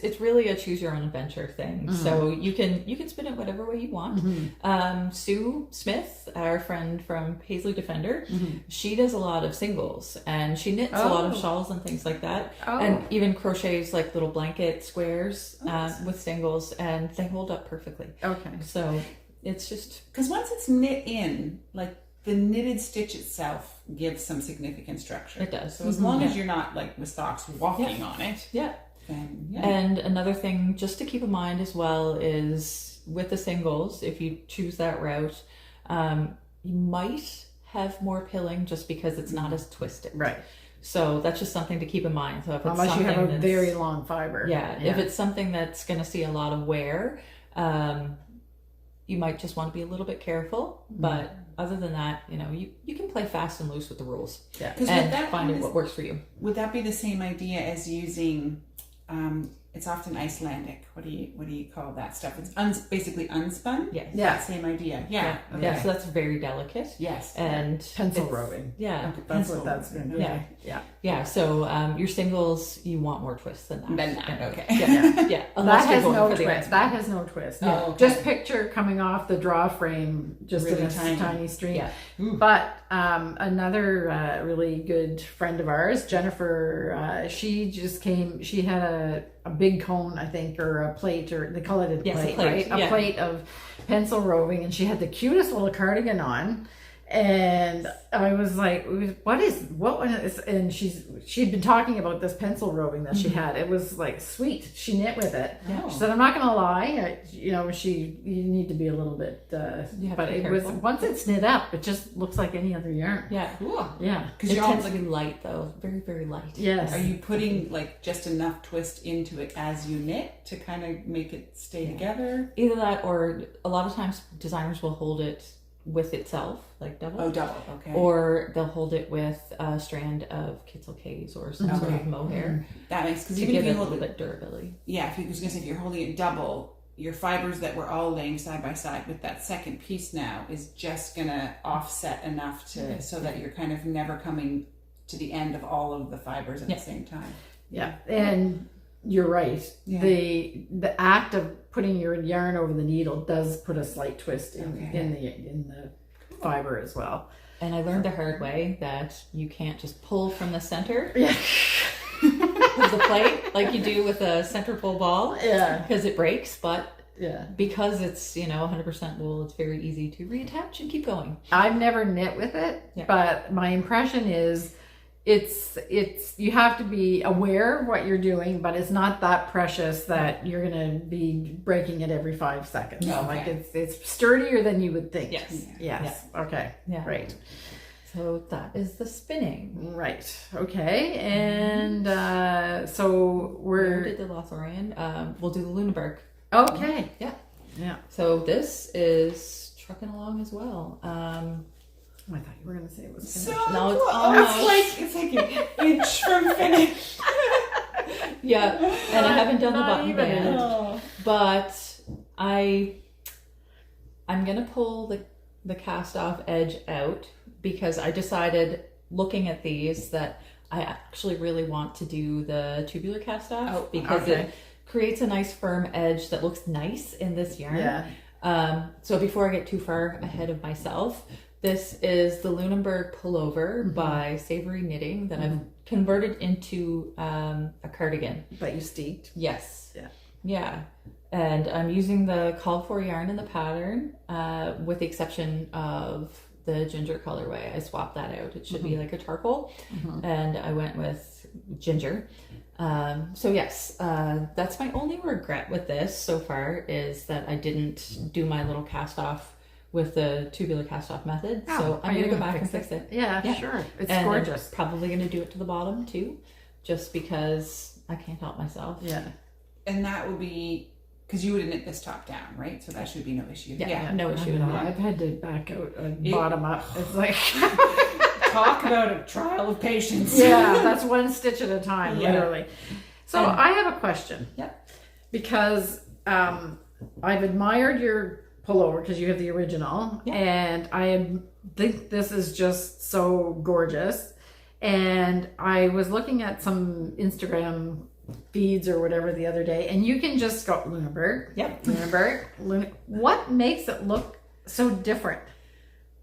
it's really a choose your own adventure thing. So you can spin it whatever way you want. Sue Smith, our friend from Paisley Defender, she does a lot of singles and she knits a lot of shawls and things like that, and even crochets like little blanket squares with singles, and they hold up perfectly. Okay. So it's just Because once it's knit in, like the knitted stitch itself gives some significant structure. It does. So as long as you're not like with socks walking on it, yeah. then And another thing just to keep in mind as well is with the singles, if you choose that route, you might have more pilling just because it's not as twisted. Right. So that's just something to keep in mind. So if it's Unless you have something a very long fiber. if it's something that's going to see a lot of wear, you might just want to be a little bit careful. But other than that, you can play fast and loose with the rules. Yeah. And find what works for you. Would that be the same idea as using? It's often Icelandic. What do you call that stuff? It's basically unspun. Yes. Yeah. That same idea. Yeah. Yeah. So that's very delicate. Yes. And Pencil it's- roving. Yeah. Okay. That's what that's going to be. Yeah. Yeah. Yeah. So your singles, you want more twists than that. Then that. Okay. Yeah. That Unless you're has going no for the twist. ends. That has no twist. Oh, okay. Just picture coming off the draw frame, just Really in a tiny. tiny stream. Yeah. But another really good friend of ours, Jennifer, she just came. She had a big cone, I think, or a plate, or they call it a Yes, a plate, plate, right? yeah. A plate of pencil roving, and she had the cutest little cardigan on. And I was like, what one is this? And she'd been talking about this pencil roving that she had. It was like sweet. She knit with it. Yeah. She said, I'm not going to lie. You need to be a little bit, You have but to be it was, careful. once it's knit up, it just looks like any other yarn. Yeah. Cool. Yeah. Because It you're tends all to be light though. Very, very light. Yes. Are you putting like just enough twist into it as you knit to kind of make it stay together? Either that or a lot of times designers will hold it with itself, like double. Oh, double. Okay. Or they'll hold it with a strand of Kitzel K's or some sort of mohair that makes, because to even give if it you a hold little it, bit durability. yeah, if you was gonna say if you're holding it double, your fibers that we're all laying side by side with that second piece now is just gonna offset enough to so that you're kind of never coming to the end of all of the fibers at the same time. Yeah. And you're right. Yeah. The act of putting your yarn over the needle does put a slight twist in the fiber as well. And I learned the hard way that you can't just pull from the center Yeah. of the plate like you do with a center pull ball. Yeah. Because it breaks, but Yeah. because it's 100% wool, it's very easy to reattach and keep going. I've never knit with it, but my impression is it's you have to be aware of what you're doing, but it's not that precious that you're gonna be breaking it every 5 seconds. No, Like okay. it's sturdier than you would think. Yes. Yes. Okay. Yeah. Great. So that is the spinning. Right. Okay. And so We already we're did the Lothlorien. We'll do the Lunenburg. okay. Yeah. Yeah. So this is trucking along as well. I thought you were going to say it was So finished. No, it's close. almost. It's like an inch from finish. Yeah, and I haven't done the Not button even. band, Oh. but I'm gonna pull the cast off edge out because I decided, looking at these, that I actually really want to do the tubular cast off because it creates a nice firm edge that looks nice in this yarn. Yeah. So before I get too far ahead of myself, this is the Lunenburg pullover by Savory Knitting that I've converted into a cardigan. But you steeked. Yes. Yeah. Yeah. And I'm using the called for yarn in the pattern, with the exception of the ginger colorway. I swapped that out. It should be like a charcoal, and I went with ginger. So yes, that's my only regret with this so far, is that I didn't do my little cast off with the tubular cast off method. So I'm gonna go back and fix it. Yeah, sure. It's And gorgeous. I'm probably gonna do it to the bottom too, just because I can't help myself. Yeah. And that would be, because you would have knit this top down, right? So that should be no issue. Yeah. No issue I at know. all. I've had to back out bottom up. It's like Talk about a trial of patience. yeah, that's one stitch at a time, Yeah. literally. So And- I have a question. Yep. Because I've admired your pullover because you have the original, Yeah. and I think this is just so gorgeous. And I was looking at some Instagram feeds or whatever the other day, and you can just go Lunenburg. Yep. Lunenburg. What makes it look so different?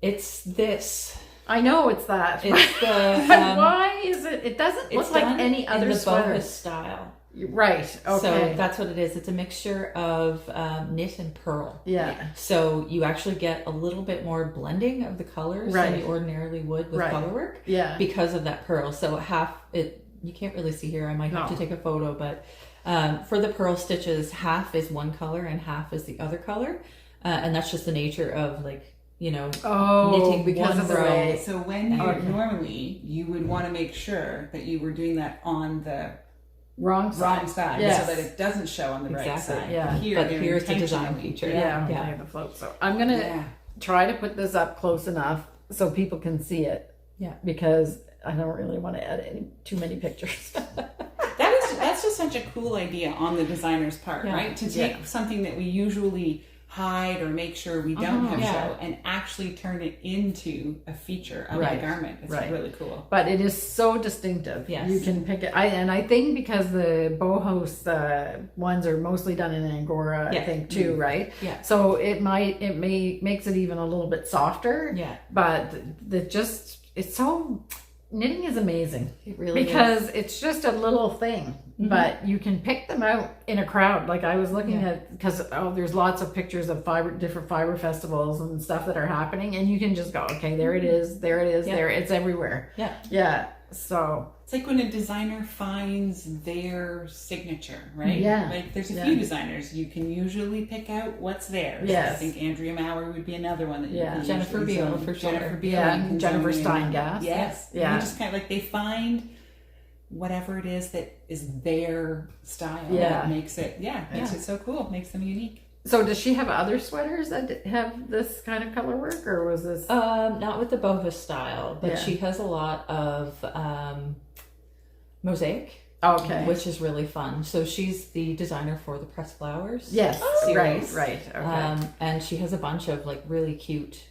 It's this. I know it's that. It's the. But why is it? It doesn't It's look like done any other in the sweater. boho style. Right. Okay. So that's what it is. It's a mixture of knit and pearl. yeah. So you actually get a little bit more blending of the colors Right. than you ordinarily would with Right. color work Yeah. because of that pearl. So half it, you can't really see here. I might have No. to take a photo, but for the pearl stitches, half is one color and half is the other color, and that's just the nature of knitting because one of the row. way. So when you normally you would want to make sure that you were doing that on the Wrong side. wrong side, Yes. so that it doesn't show on the right Exactly. side. Yeah. But they're here's the design intentionally- feature. Yeah. Yeah. Okay, the float. So I'm gonna Yeah. try to put this up close enough so people can see it. Yeah. Because I don't really want to add too many pictures. That's just such a cool idea on the designer's part, Yeah. right? To take something that we usually hide or make sure we don't have Yeah. show and actually turn it into a feature of Right. the garment. It's Right. really cool. But it is so distinctive. Yes. You can pick it. I think because the bohos ones are mostly done in Angora, I Yeah. think too, right? Yeah. So it makes it even a little bit softer. Yeah. But it's so, knitting is amazing. It really Because it's just a little thing, but you can pick them out in a crowd. Like I was looking at, because there's lots of pictures of different fiber festivals and stuff that are happening, and you can just go, okay, there it is, there it is, Yeah. there, it's everywhere. Yeah. Yeah. So It's like when a designer finds their signature, right? Yeah. Like there's a Yeah. few designers you can usually pick out what's theirs. Yes. I think Andrea Mowry would be another one that you Yeah. can Jennifer usually Beale, zone. for sure. Jennifer Beale. Yeah, you can Jennifer zone in. Steingast. Yes. Yeah. You just kind of like they find whatever it is that is their style. Yeah. That makes it it so cool. Makes them unique. So does she have other sweaters that have this kind of color work, or was this? Not with the boho style, but Yeah. she has a lot of mosaic, Okay. which is really fun. So she's the designer for the Pressed Flowers. Yes. series. Right. Okay. And she has a bunch of really cute,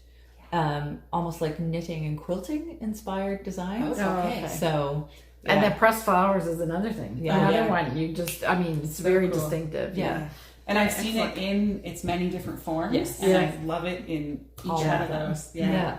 almost like knitting and quilting inspired designs. Oh, okay. So, And yeah. the pressed flowers is another thing. Yeah. Another Yeah. one. It's very cool. distinctive. Yeah. And I've seen it in its many different forms. Yes. And Yeah. I love it in each All one of of them. those. Yeah.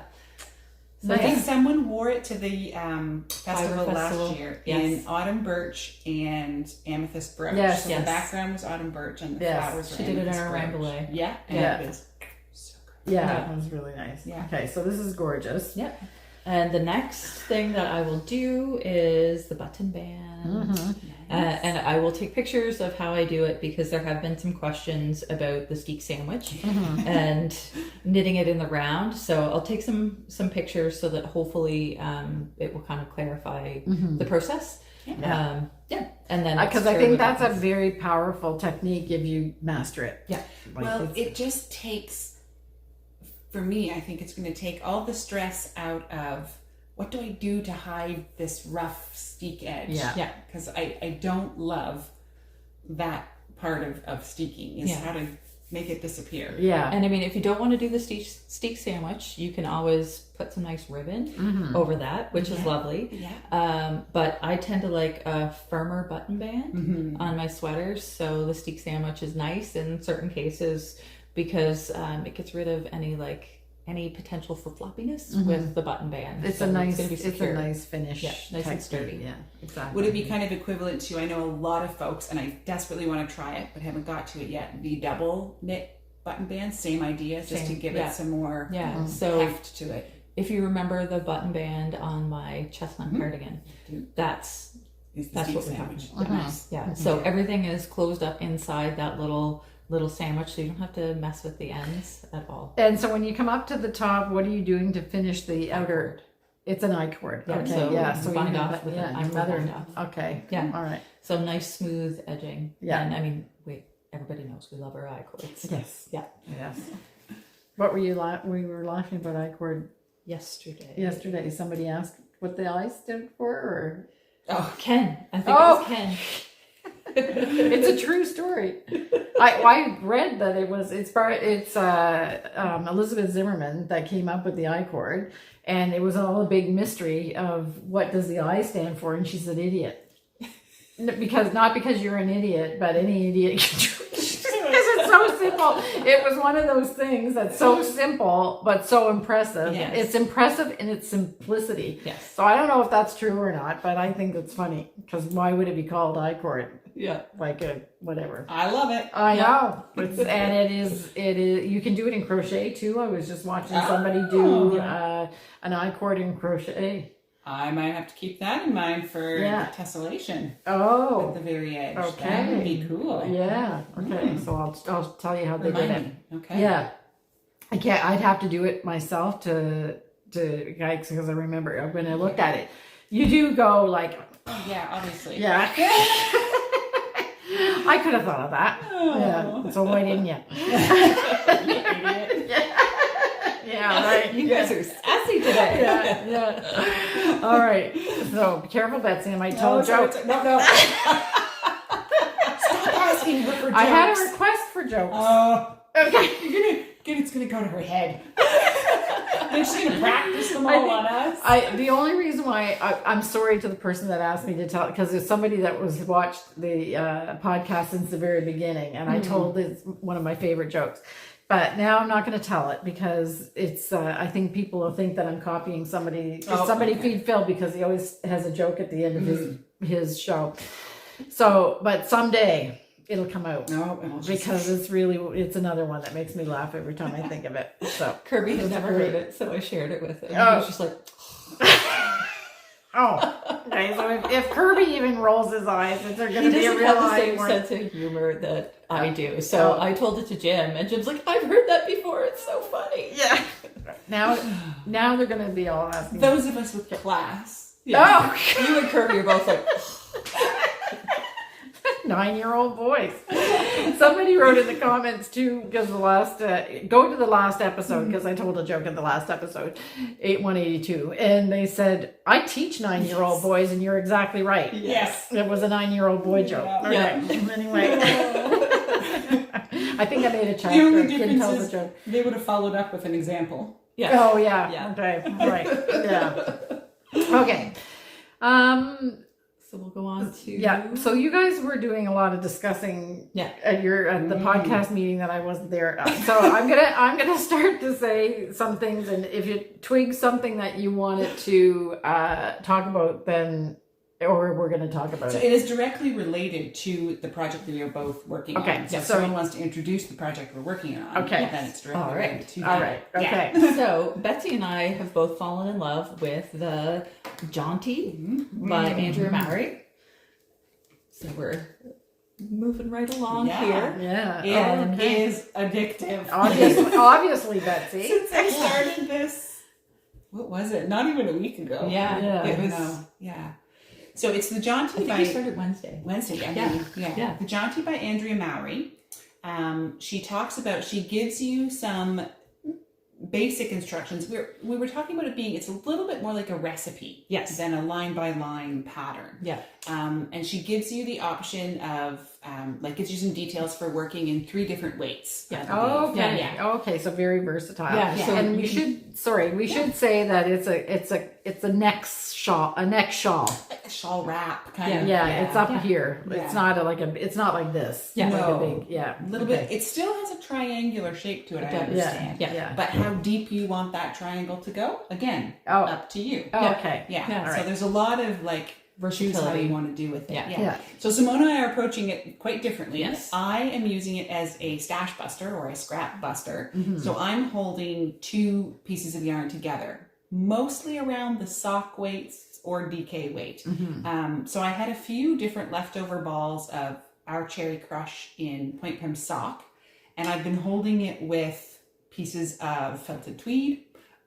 So I think Nice. someone wore it to the festival Festival. last year Yes. in autumn birch and amethyst brooch. Yes. So Yes. the background was autumn birch and the Yes. flowers were She did it in amethyst her brooch. Rambouillet. Yeah, and Yeah. it was so good. Yeah, Yeah. that was really nice. Yeah. Okay, so this is gorgeous. Yep. And the next thing that I will do is the button band. And I will take pictures of how I do it because there have been some questions about the steak sandwich and knitting it in the round. So I'll take some pictures so that hopefully it will kind of clarify the process. And then because I think that's a very powerful technique if you master it. Yeah. Well, it just takes, for me, I think it's going to take all the stress out of what do I do to hide this rough steek edge? Yeah. Because I don't love that part of steeking is how to make it disappear. Yeah. And I mean, if you don't want to do the steak sandwich, you can always put some nice ribbon over that, which is lovely. Yeah. But I tend to like a firmer button band on my sweaters. So the steak sandwich is nice in certain cases because it gets rid of any potential for floppiness with the button band. It's so a nice finish. Yeah, nice and sturdy. Yeah, exactly. Would it be kind of equivalent to, I know a lot of folks, and I desperately want to try it, but haven't got to it yet, the double knit button band, same idea, just to give it some more so heft to it. If you remember the button band on my chestnut cardigan, that's what we're talking about. Nice. Yeah, so everything is closed up inside that little sandwich, so you don't have to mess with the ends at all. And so when you come up to the top, what are you doing to finish the outer? It's an I-cord. Yeah, Okay, so so bind you off with an I-cord bind off. Okay. Yeah. All right. So nice smooth edging. Yeah. And I mean, everybody knows we love our I-cords. Yes. Yeah. Yes. What were you we were laughing about I-cord yesterday. Somebody asked what the I stood for, or Ken. I think it was Ken. It's a true story. I read that it's Elizabeth Zimmerman that came up with the I-cord, and it was all a big mystery of what does the I stand for, and she's an idiot. Not because you're an idiot, but any idiot can do it. Because it's so simple. It was one of those things that's so simple but so impressive. Yes. It's impressive in its simplicity. Yes. So I don't know if that's true or not, but I think it's funny because why would it be called I-cord? Yeah. Like a whatever. I love it. I know. It is. You can do it in crochet too. I was just watching somebody do an I-cord in crochet. I might have to keep that in mind for the tessellation. Oh. At the very edge. Okay. That would be cool. Yeah. Okay. So I'll tell you how they did it. Okay. Yeah. I'd have to do it myself to because I remember when I looked at it, you do go like. Yeah, obviously. Yeah. I could have thought of that. Oh. Yeah. So why didn't you? You idiot. Yeah, right. You guys are sassy today. Yeah. All right. So be careful, Betsy. I might tell a joke. No. Stop asking her for jokes. I had a request for jokes. Oh. Okay. It's gonna go to her head. Then she's gonna practice them all on us. The only reason why I'm sorry to the person that asked me to tell, because there's somebody that watched the podcast since the very beginning, and I told this one of my favorite jokes. But now I'm not going to tell it because it's. I think people will think that I'm copying somebody. Feed Phil because he always has a joke at the end of his show. So, but someday it'll come out because it's another one that makes me laugh every time I think of it. So Kirby has never heard it, so I shared it with him. He was just like. Okay. So if Kirby even rolls his eyes, they're going to be a real He doesn't have the same sense of humor that I do. So I told it to Jim, and Jim's like, "I've heard that before. It's so funny." Yeah. Now they're going to be all asking. Those of us with class. Yeah. You and Kirby are both like 9-year-old boys. Somebody wrote in the comments too, because go to the last episode, because I told a joke in the last episode, 182, and they said, I teach 9-year-old boys, and you're exactly right. Yes. It was a 9-year-old boy joke. Yeah. Okay. Anyway. I think I made a chapter. The only Kid difference tells is a joke. they would have followed up with an example. Yeah. Oh, yeah. Yeah. Okay. Right. Yeah. Okay. So we'll go on to So you guys were doing a lot of discussing at the podcast meeting that I wasn't there at. So I'm gonna start to say some things, and if you twig something that you wanted to talk about, then or we're going to talk about So it? it is directly related to the project that we are both working Okay, on. So if so- someone wants to introduce the project we're working on, Okay. then it's directly All right. related to All that. right. Yeah. Okay. So Betsy and I have both fallen in love with the Jaunty by Andrea Mowry. So we're moving right along Yeah. here. Yeah. It is addictive. Obviously, Betsy. Since I started this, what was it? Not even a week ago. Yeah. Yeah. It was, yeah. So it's the Jaunty I think by we started Wednesday. Yeah. The Jaunty by Andrea Mowry. She gives you some basic instructions. We were talking about it being, it's a little bit more like a recipe than a line by line pattern. Yeah. And she gives you the option of, gives you some details for working in 3 different weights. Yeah. Oh, okay. Yeah. Okay. So very versatile. Yeah, so and we you should say that it's a neck shawl, Like a shawl wrap kind of. Yeah, it's up Yeah. here. Yeah. It's not it's not like this. Yeah. Like No. a big, A little bit. It still has a triangular shape to it, I does. understand. Yeah. But how deep you want that triangle to go, again, Oh. up to you. Oh, Yeah. okay. Yeah. Yeah. So Alright. there's a lot of choose how you Versatility. want to do with it. Yeah. Yeah. So Simone and I are approaching it quite differently. Yes. I am using it as a stash buster or a scrap buster. Mm-hmm. So I'm holding 2 pieces of yarn together, mostly around the sock weights or DK weight. Mm-hmm. So I had a few different leftover balls of our Cherry Crush in Point Prim sock, and I've been holding it with pieces of felted tweed,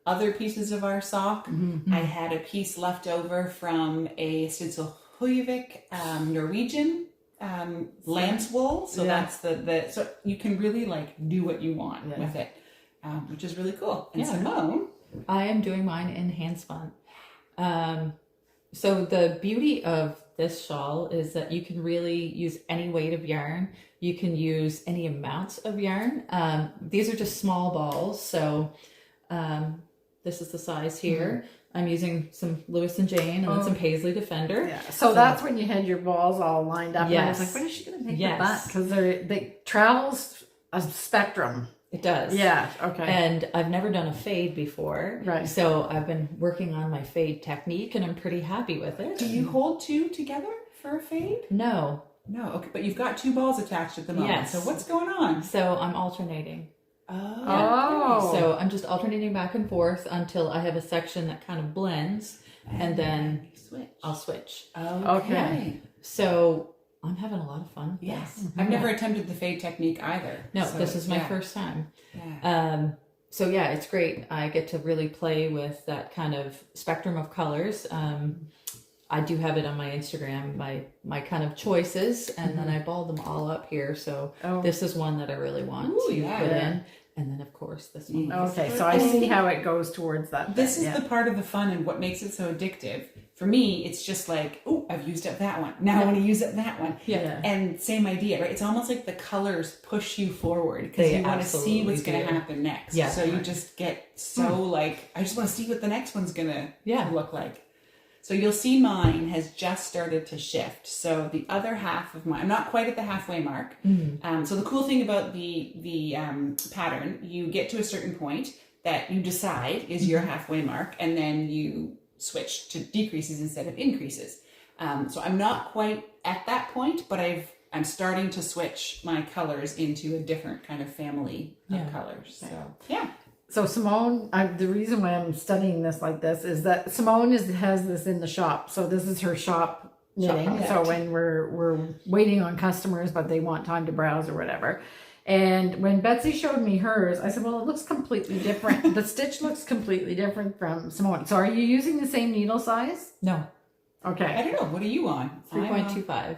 other pieces of our sock. Mm-hmm. I had a piece left over from a Stitzel Huyvik Norwegian lamb's wool. So Yeah. that's the so you can really do what you want Yeah. with it, which is really cool. And Yeah. Simone, I am doing mine in hand spun. So the beauty of this shawl is that you can really use any weight of yarn. You can use any amounts of yarn. These are just small balls. So this is the size here. I'm using some Lewis and Jane and then some Paisley Defender. Yeah. So that's when you had your balls all lined up. Yes. And I was like, what is she going to make Yes. with that? Because they travels a spectrum. It does. Yeah. Okay. And I've never done a fade before. Right. So I've been working on my fade technique and I'm pretty happy with it. do you hold 2 together for a fade? No. No, okay, but you've got 2 balls attached at the moment. Yes. So what's going on? So I'm alternating. Oh. So I'm just alternating back and forth until I have a section that kind of blends and then switch. I'll switch. Okay. So I'm having a lot of fun. Yes. I've never attempted the fade technique either. No, So, this is my yeah. first time. Yeah. So yeah, it's great. I get to really play with that kind of spectrum of colors. I do have it on my Instagram, my kind of choices, and then I balled them all up here. So this is one that I really want Ooh, to yeah. put in. And then of course this one. Okay. So I see how it goes towards that. This thing, is yeah. the part of the fun and what makes it so addictive. For me, it's just oh, I've used up that one. Now I want to use up that one. Yeah. And same idea, right? It's almost like the colors push you forward because They you want to see absolutely what's going to do. happen next. Yeah. So you just get so I just want to see what the next one's going to look like. So you'll see mine has just started to shift. So the other half of mine, I'm not quite at the halfway mark. So the cool thing about the pattern, you get to a certain point that you decide is your halfway mark, and then you switch to decreases instead of increases. So I'm not quite at that point, but I'm starting to switch my colors into a different kind of family of colors. So yeah. So Simone, the reason why I'm studying this like this is that Simone has this in the shop. So this is her shop knitting. project. So when we're waiting on customers, but they want time to browse or whatever. And when Betsy showed me hers, I said, well, it looks completely different. The stitch looks completely different from Simone. So are you using the same needle size? No. Okay. I don't know. What are you on? 3.25.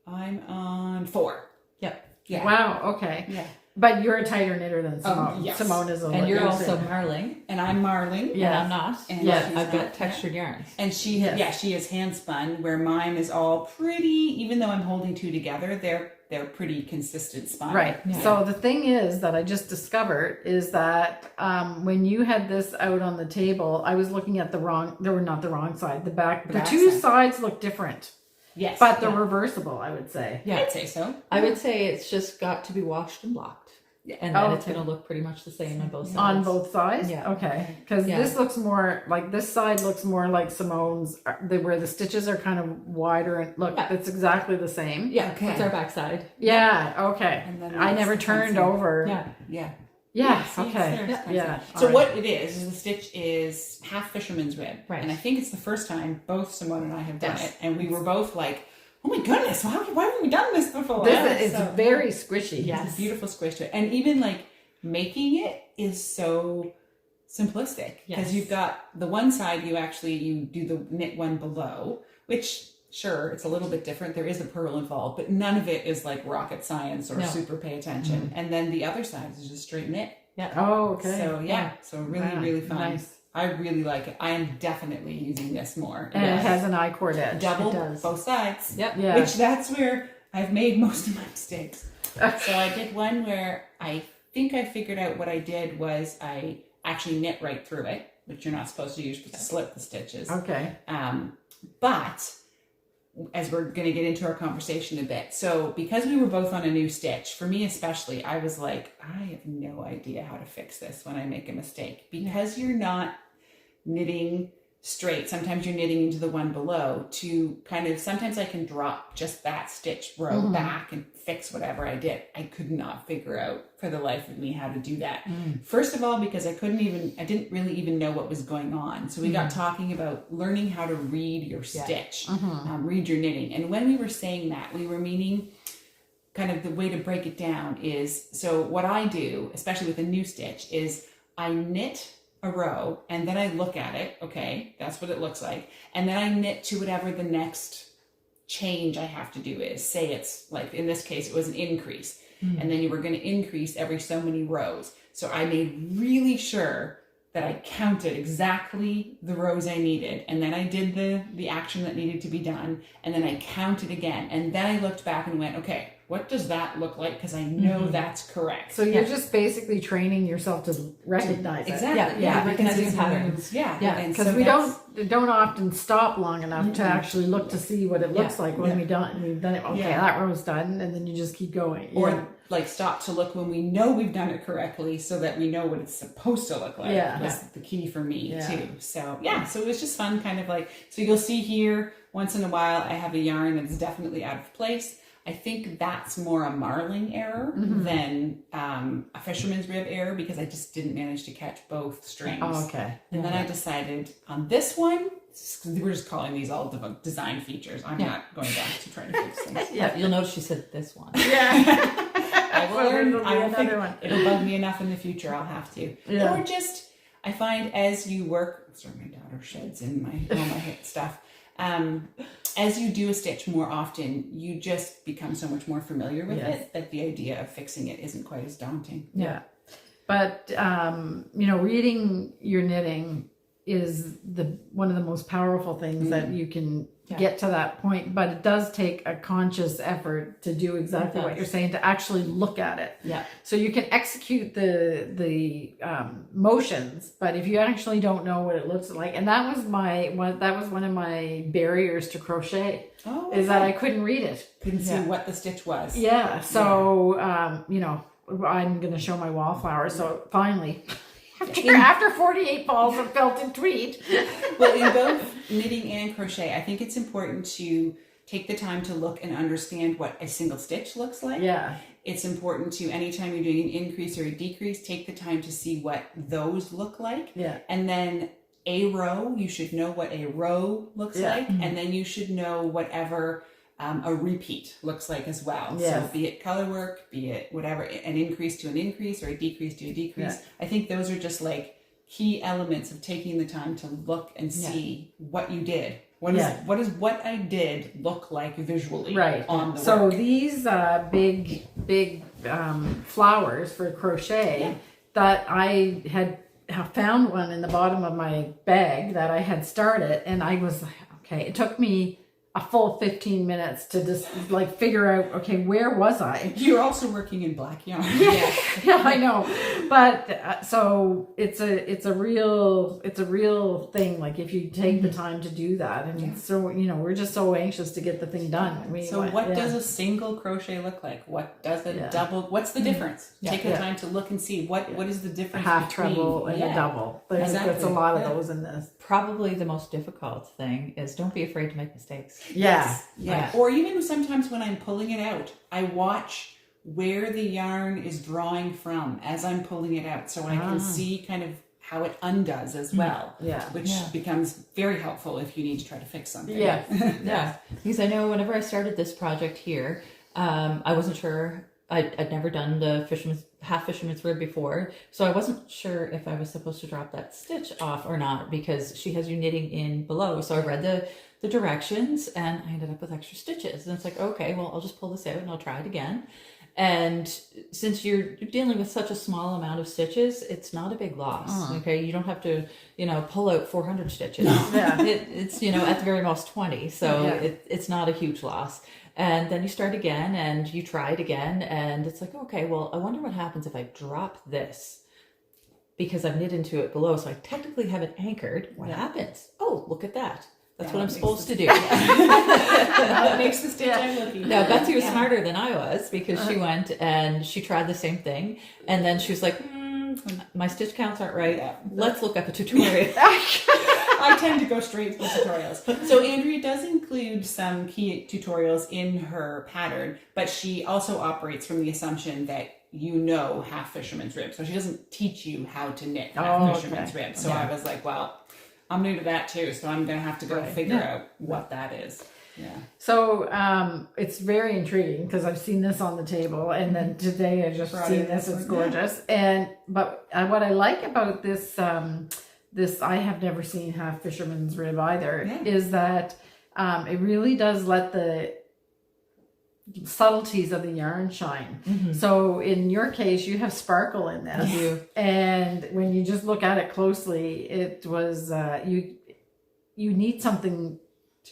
I'm on 4. Yep. Yeah. Wow. Okay. Yeah. But you're a tighter knitter than Simone. Yes. Simone is a And you're little also thinner. marling. And I'm marling. Yeah. And I'm not. And Yet she's I've not. got textured yarns. And she Yes. she is hand spun, where mine is all pretty, even though I'm holding 2 together, they're pretty consistent spun. Right. Yeah. So the thing is that I just discovered is that when you had this out on the table, I was looking at not the wrong side, the back. The back two side. sides look different, Yes. but they're reversible, I would say. Yeah. I'd say so. I would say it's just got to be washed and blocked. and then it's okay. going to look pretty much the same on both sides. On both sides? Yeah. Okay. Because Yeah. this looks more like, this side looks more like Simone's, where the stitches are kind of wider. And look, Yeah. it's exactly the same. Yeah, Okay. that's our back side. Yeah, okay. And then I that's never the turned front side. over. Yeah. Yeah. Yeah, See, it's okay. there, it's kind of Yeah. So all what it is the stitch is half fisherman's rib. Right. And I think it's the first time both Simone and I have done Yes. it. And we were both like, oh my goodness, why haven't we done this before? This is So- very squishy. Yes. It's a beautiful squish to it. And even like making it is so simplistic because Yes. you've got the one side you do the knit one below, which sure it's a little bit different. There is a purl involved, but none of it is like rocket science or No. super pay attention. And then the other side is just straight knit. Oh, okay. So so really Wow, really fun. nice. I really like it. I am definitely using this more. And it Yes. has an I-cord edge. double It does. both sides. Yep. Yeah. Which that's where I've made most of my mistakes. So I did one where I think I figured out what I did was I actually knit right through it, which you're not supposed to use to slip the stitches. Okay. But as we're going to get into our conversation a bit, so because we were both on a new stitch, for me especially, I was like, I have no idea how to fix this when I make a mistake because you're not knitting straight. Sometimes you're knitting into the one below to kind of, sometimes I can drop just that stitch row back and fix whatever I did. I could not figure out for the life of me how to do that. First of all, because I didn't really even know what was going on. So we got talking about learning how to read your stitch, read your knitting. And when we were saying that, we were meaning kind of the way to break it down is, so what I do, especially with a new stitch, is I knit a row and then I look at it, okay, that's what it looks like, and then I knit to whatever the next change I have to do is. Say it's like, in this case it was an increase, and then you were going to increase every so many rows. So I made really sure that I counted exactly the rows I needed, and then I did the action that needed to be done, and then I counted again, and then I looked back and went, okay, what does that look like? Because I know that's correct. So you're just basically training yourself to recognize it. Exactly. Yeah, because recognizing it's patterns. Yeah. Yeah, And because so we that's- don't often stop long enough to actually look to see what it looks like when we've done it. Okay, that row's done, and then you just keep going. Or like stop to look when we know we've done it correctly so that we know what it's supposed to look like. Yeah. That's the key for me Yeah. too. So so it was just fun, kind of like, so you'll see here once in a while I have a yarn that's definitely out of place. I think that's more a marling error than a fisherman's rib error because I just didn't manage to catch both strings. Oh, okay. And then I decided on this one, we're just calling these all design features. I'm not going back to trying to fix things. Yeah, you'll notice she said this one. Yeah. I will Well, learn. there'll be I will another think one. it'll bug me enough in the future. I'll have to. Yeah. Or just, I find as you work, sorry, my daughter sheds in all my hip stuff. As you do a stitch more often, you just become so much more familiar with it that the idea of fixing it isn't quite as daunting. Yeah. But, reading your knitting is one of the most powerful things that you can get to that point, but it does take a conscious effort to do exactly what you're saying, to actually look at it. Yeah. So you can execute the motions, but if you actually don't know what it looks like, and that was one of my barriers to crochet, is that I couldn't read it. Couldn't see what the stitch was. Yeah. So, I'm going to show my wallflowers. So finally, after 48 balls of felted tweed. Well, in both knitting and crochet, I think it's important to take the time to look and understand what a single stitch looks like. Yeah. It's important to, anytime you're doing an increase or a decrease, take the time to see what those look like. Yeah. And then a row, you should know what a row looks like. And then you should know whatever a repeat looks like as well. Yes. So be it color work, be it whatever, an increase to an increase or a decrease to a decrease. Yeah. I think those are just like key elements of taking the time to look and see what you did. What does what I did look like visually on the So work? these big flowers for crochet that I had found one in the bottom of my bag that I had started, and I was like, okay, it took me a full 15 minutes to just like figure out, okay, where was I? You're also working in black yarn. Yeah, I know. But so it's a real thing. Like if you take the time to do that, and so we're just so anxious to get the thing done. What does a single crochet look like? What does a double? What's the difference? Take the time to look and see what is the difference. Half between, treble and a double. There's a lot of those in this. Probably the most difficult thing is don't be afraid to make mistakes. Yeah. Or even sometimes when I'm pulling it out, I watch where the yarn is drawing from as I'm pulling it out, so I can see kind of how it undoes as well. Which becomes very helpful if you need to try to fix something. Because I know whenever I started this project here, I wasn't sure. I'd never done the half fisherman's rib before, so I wasn't sure if I was supposed to drop that stitch off or not, because she has you knitting in below. So I read the directions and I ended up with extra stitches, and it's like, okay, well, I'll just pull this out and I'll try it again. And since you're dealing with such a small amount of stitches, it's not a big loss. Okay, you don't have to pull out 400 stitches. It's at the very most 20, so it's not a huge loss. And then you start again and you try it again, and it's like, okay, well, I wonder what happens if I drop this, because I've knit into it below, so I technically have it anchored. What happens? Oh, look at that. That's what I'm supposed to do. That makes the stitch I'm looking. Now, Betsy was smarter than I was, because she went and she tried the same thing, and then she was like, my stitch counts aren't right. Let's look up a tutorial. I tend to go straight to the tutorials. So Andrea does include some key tutorials in her pattern, but she also operates from the assumption that half fisherman's rib. So she doesn't teach you how to knit half fisherman's rib. So I was like, well, I'm new to that too, so I'm going to have to go figure out what that is. Yeah. So it's very intriguing because I've seen this on the table, and then today I just seen this. It's gorgeous. But what I like about this I have never seen half fisherman's rib either, is that it really does let the subtleties of the yarn shine. So in your case, you have sparkle in this, and when you just look at it closely, it was you need something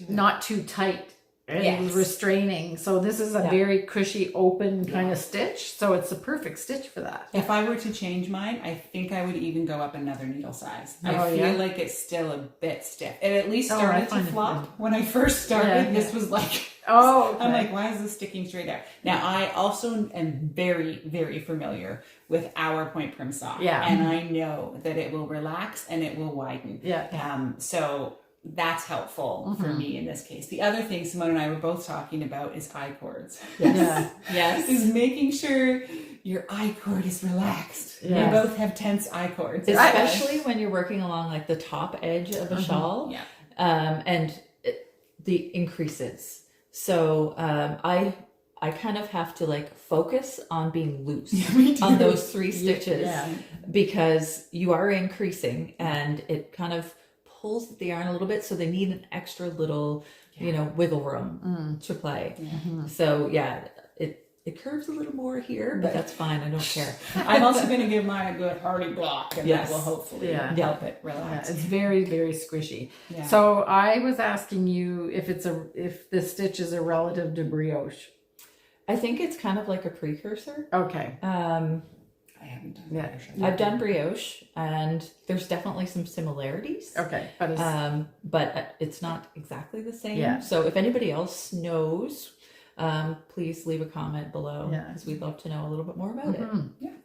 not too tight and restraining. So this is a very cushy, open kind of stitch. So it's a perfect stitch for that. If I were to change mine, I think I would even go up another needle size. I feel like it's still a bit stiff. It at least started to flop when I first started. This was like, I'm like, why is this sticking straight out? Now, I also am very, very familiar with our point prim sock. And I know that it will relax and it will widen. So that's helpful for me in this case. The other thing Simone and I were both talking about is I cords. Is making sure your I cord is relaxed. We both have tense I cords. Especially when you're working along like the top edge of a shawl. And the increases. So I kind of have to like focus on being loose on those 3 stitches because you are increasing, and it kind of pulls the yarn a little bit, so they need an extra little wiggle room to play. So it curves a little more here, but that's fine. I don't care. I'm also going to give mine a good hearty block, and that will hopefully help it relax. It's very, very squishy. So I was asking you if this stitch is a relative to brioche. I think it's kind of like a precursor. Okay. I haven't done brioche. I've done brioche, and there's definitely some similarities. Okay. But it's not exactly the same. So if anybody else knows, please leave a comment below, because we'd love to know a little bit more about it.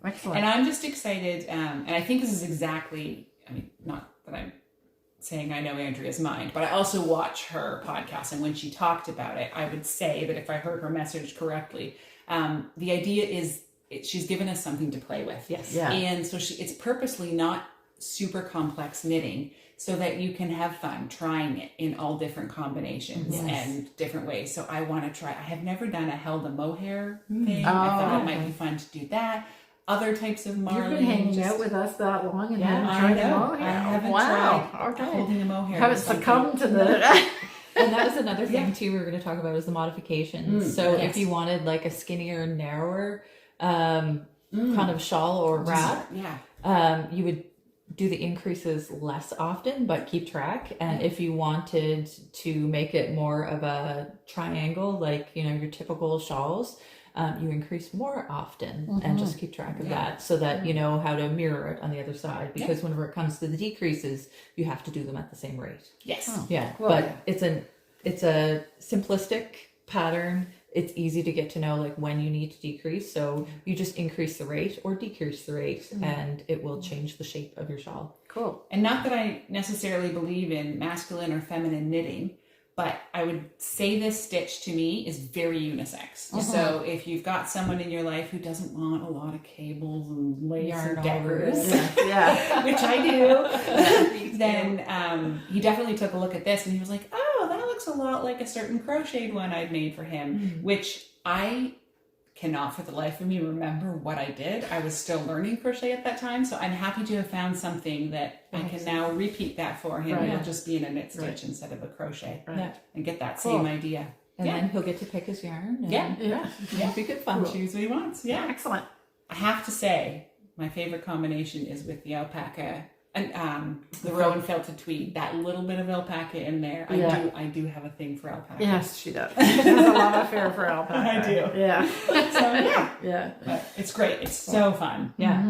Excellent. And I'm just excited, and I think this is exactly, not that I'm saying I know Andrea's mind, but I also watch her podcast, and when she talked about it, I would say that if I heard her message correctly, the idea is she's given us something to play with. And so it's purposely not super complex knitting, so that you can have fun trying it in all different combinations and different ways. So I want to try. I have never done a held a mohair thing. I thought it might be fun to do that. Other types of marling. You've been hanging out with us that long and haven't tried a mohair. I haven't tried holding a mohair. Haven't succumbed to the... And that was another thing too we were going to talk about, is the modifications. So if you wanted like a skinnier, narrower kind of shawl or wrap, you would do the increases less often, but keep track. And if you wanted to make it more of a triangle, like, you know, your typical shawls, you increase more often and just keep track of that so that you know how to mirror it on the other side. Because whenever it comes to the decreases, you have to do them at the same rate. Yes. Oh, yeah. Cool. But it's a simplistic pattern. It's easy to get to know like when you need to decrease. So you just increase the rate or decrease the rate and it will change the shape of your shawl. Cool. And not that I necessarily believe in masculine or feminine knitting, but I would say this stitch to me is very unisex. So if you've got someone in your life who doesn't want a lot of cables and lace and deckers, which I do, then he definitely took a look at this and he was like, oh, that looks a lot like a certain crocheted one I'd made for him, which I cannot for the life of me remember what I did. I was still learning crochet at that time, so I'm happy to have found something that I can now repeat that for him. It'll just be in a knit stitch instead of a crochet, and get that same idea. And then he'll get to pick his yarn. And it'll be good fun. Choose what he wants. Yeah, excellent. I have to say, my favorite combination is with the alpaca and the rowan felted tweed. That little bit of alpaca in there. I do have a thing for alpaca. Yes, she does. She has a lot of fare for alpaca. I do. Yeah. So but it's great. It's so fun. Yeah.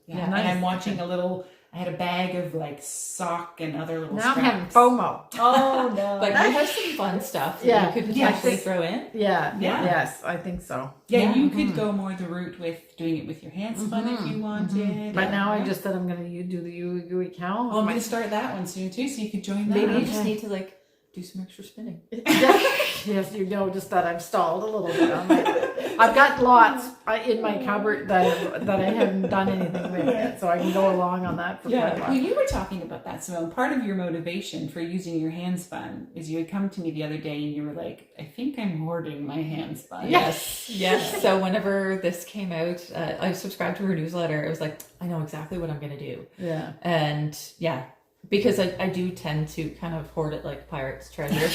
Yeah. Nice. And I'm watching I had a bag of like sock and other little Now scraps. I'm having FOMO. Oh no. But you have some fun stuff that you could potentially throw in. Yes, I think so. Yeah, you could go more the route with doing it with your hand spun if you wanted. But now I just said I'm going to do the Ooey Gooey Cowl. Well, I'm going to start that one soon too, so you could join that. Maybe you just need to like do some extra spinning. Yes, you noticed that I've stalled a little bit on my. I've got lots in my cupboard that I haven't done anything with yet, so I can go along on that for quite a while. Well, you were talking about that, Simone. Part of your motivation for using your hand spun is you had come to me the other day and you were like, I think I'm hoarding my hand spun. Yes. So whenever this came out, I subscribed to her newsletter. I was like, I know exactly what I'm going to do. Yeah. And because I do tend to kind of hoard it like pirate's treasure.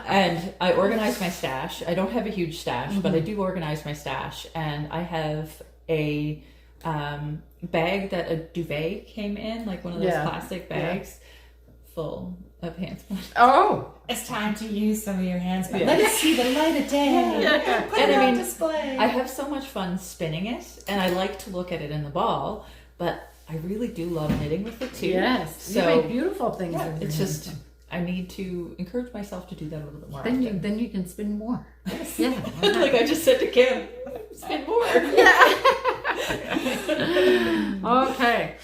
And I organize my stash. I don't have a huge stash, but I do organize my stash. And I have a bag that a duvet came in, like one of those plastic bags, full of hand spun. Oh! It's time to use some of your hand spun. Let us see the light of day. Put it on display. I have so much fun spinning it, and I like to look at it in the ball, but I really do love knitting with it too. Yes, so you make beautiful things. It's just I need to encourage myself to do that a little bit more. Then you can spin more. Yes. Yeah, like I just said to Kim, spin more. Okay,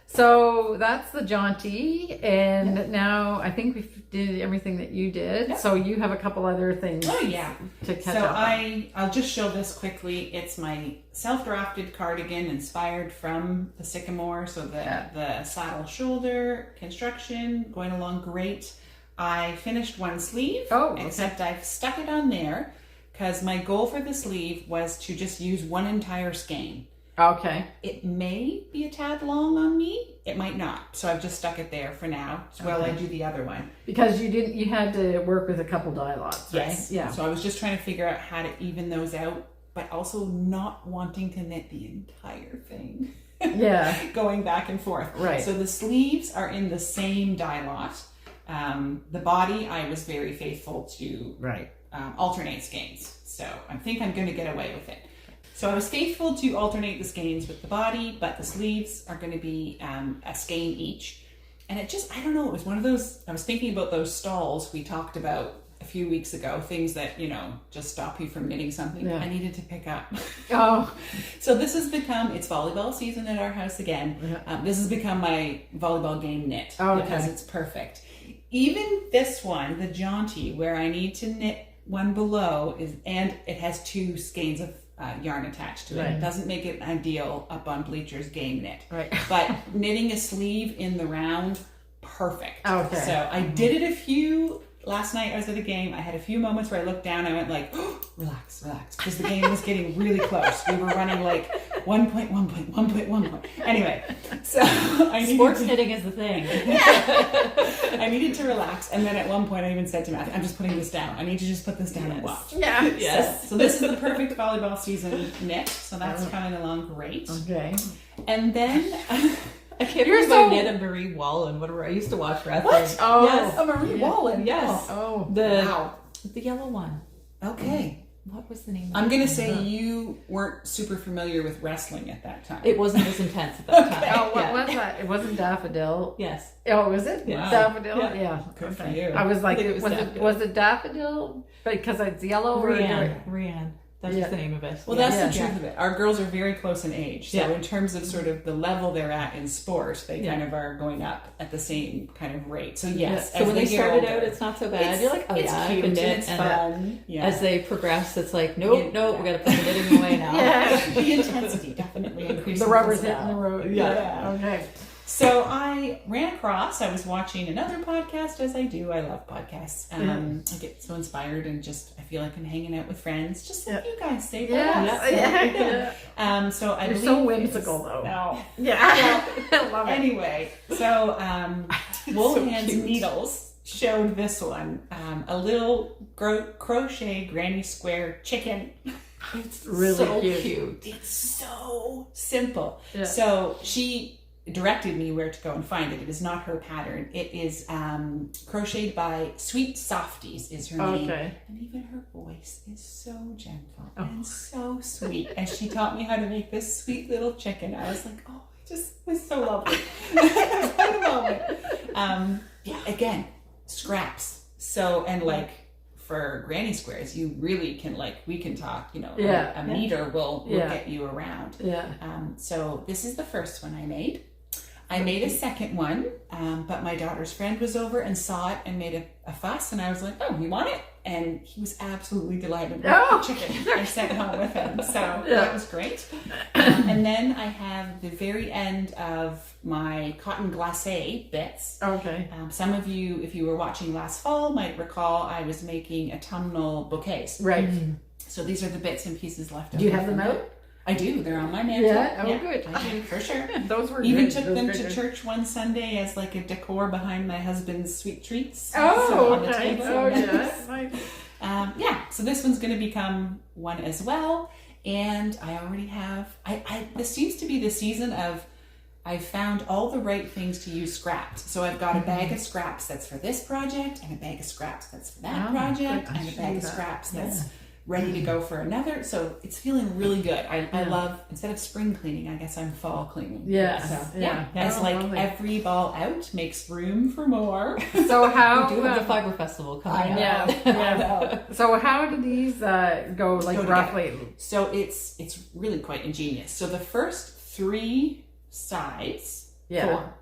so that's the Jaunty, and now I think we did everything that you did. So you have a couple other things. To catch up on. I'll just show this quickly. It's my self-drafted cardigan inspired from the sycamore. So the saddle shoulder construction going along great. I finished one sleeve, except I've stuck it on there because my goal for the sleeve was to just use one entire skein. Okay. It may be a tad long on me. It might not. So I've just stuck it there for now while I do the other one. Because you had to work with a couple dye lots, right? Yes. Yeah. So I was just trying to figure out how to even those out, but also not wanting to knit the entire thing. Yeah. Going back and forth. Right. So the sleeves are in the same dye lot. The body, I was very faithful to alternate skeins. So I think I'm going to get away with it. So I was faithful to alternate the skeins with the body, but the sleeves are going to be a skein each. And it just, I don't know, it was one of those, I was thinking about those stalls we talked about a few weeks ago, things that, just stop you from knitting something. I needed to pick up. So this has become, it's volleyball season at our house again. This has become my volleyball game knit because it's perfect. Even this one, the Jaunty, where I need to knit one below, and it has two skeins of yarn attached to it. It doesn't make it ideal up on Bleacher's game knit. But knitting a sleeve in the round, perfect. So I did it last night I was at a game. I had a few moments where I looked down and I went like, oh, relax, because the game was getting really close. We were running like 1 point. Anyway, so sports knitting is the thing. I needed to relax, and then at one point I even said to Matthew, I'm just putting this down. I need to just put this down and watch. So this is the perfect volleyball season knit, so that's coming along great. Okay. And then I can't You're believe so- I knit a Marie Wallen. Whatever. I used to watch wrestling. What? Oh. Yes. A Marie Wallen. Yes. Oh. Wow. The yellow one. Okay. What was the name? I'm of gonna it? say you weren't super familiar with wrestling at that time. It wasn't as intense at that time. Oh, what Yeah. was that? It wasn't Daffodil. Yes. Oh, was it? Yeah. Daffodil? Yeah. Yeah. Good for Okay. you. I was like, I think it was was it Daffodil. was it Daffodil? Because it's yellow or Rianne. That's Yeah. just the name of it. Well, Yeah. that's the Yeah. truth of it. Our girls are very close in age. So Yeah. in terms of sort of the level they're at in sport, they Yeah. kind of are going up at the same kind of rate. So yes, So when they get started older, out, it's not so bad. it's- You're like, oh it's yeah, cute I can knit. and it's And fun. Yeah. as they progress, it's like, nope, Yeah. we got to put the knitting away now. Yeah. the intensity definitely increases. The rubber's as well. hitting the road. Yeah. Okay. So I ran across, I was watching another podcast, as I do. I love podcasts. I get so inspired and just, I feel like I'm hanging out with friends, just like you guys say. Yeah. Yeah. So I You're believe so whimsical, it's- though. No. Yeah. I love it. Anyway, so Wool So Hands cute. Needles showed this one, a little crochet granny square chicken. It's really so cute. It's so simple. Yeah. So she directed me where to go and find it. It is not her pattern. It is crocheted by Sweet Softies is her name. Okay. And even her voice is so gentle Oh. and so sweet. And she taught me how to make this sweet little chicken. I was like, oh, it just was so lovely. What a moment. Yeah, again, scraps. So, and like for granny squares, you really can we can talk, Yeah. a meter will Yeah. get you around. Yeah. So this is the first one I made. I made a second one, but my daughter's friend was over and saw it and made a fuss, and I was like, oh, you want it? And he was absolutely delighted with Oh. the chicken. I sent it home with him, so that was great. And then I have the very end of my cotton glacé bits. Okay. Some of you, if you were watching last fall, might recall I was making autumnal bouquets. Right. So these are the bits and pieces left over. Do you have from them it. out? I do. They're on my mantle. Yeah? Oh, good. I do, for sure. Those were Even good. took Those them were to good. church one Sunday as like a decor behind my husband's sweet treats. Oh, So on the okay. table. Oh, yeah. Nice. Yeah, so this one's going to become one as well. And I already have, this seems to be the season of, I've found all the right things to use scraps. So I've got a bag of scraps that's for this project, and a bag of scraps that's for that Oh, project, good. I and a should bag do of that. scraps Yeah. that's ready to go for another. So it's feeling really good. I love, instead of spring cleaning, I guess I'm fall cleaning. Yes, So, yeah. As Oh, like lovely. every ball out makes room for more. So how? We do have the Fibre Festival coming up. Yeah. Yeah. So how do these go? Like Go roughly? So it's really quite ingenious. So the first 3 sides, Yeah. 4,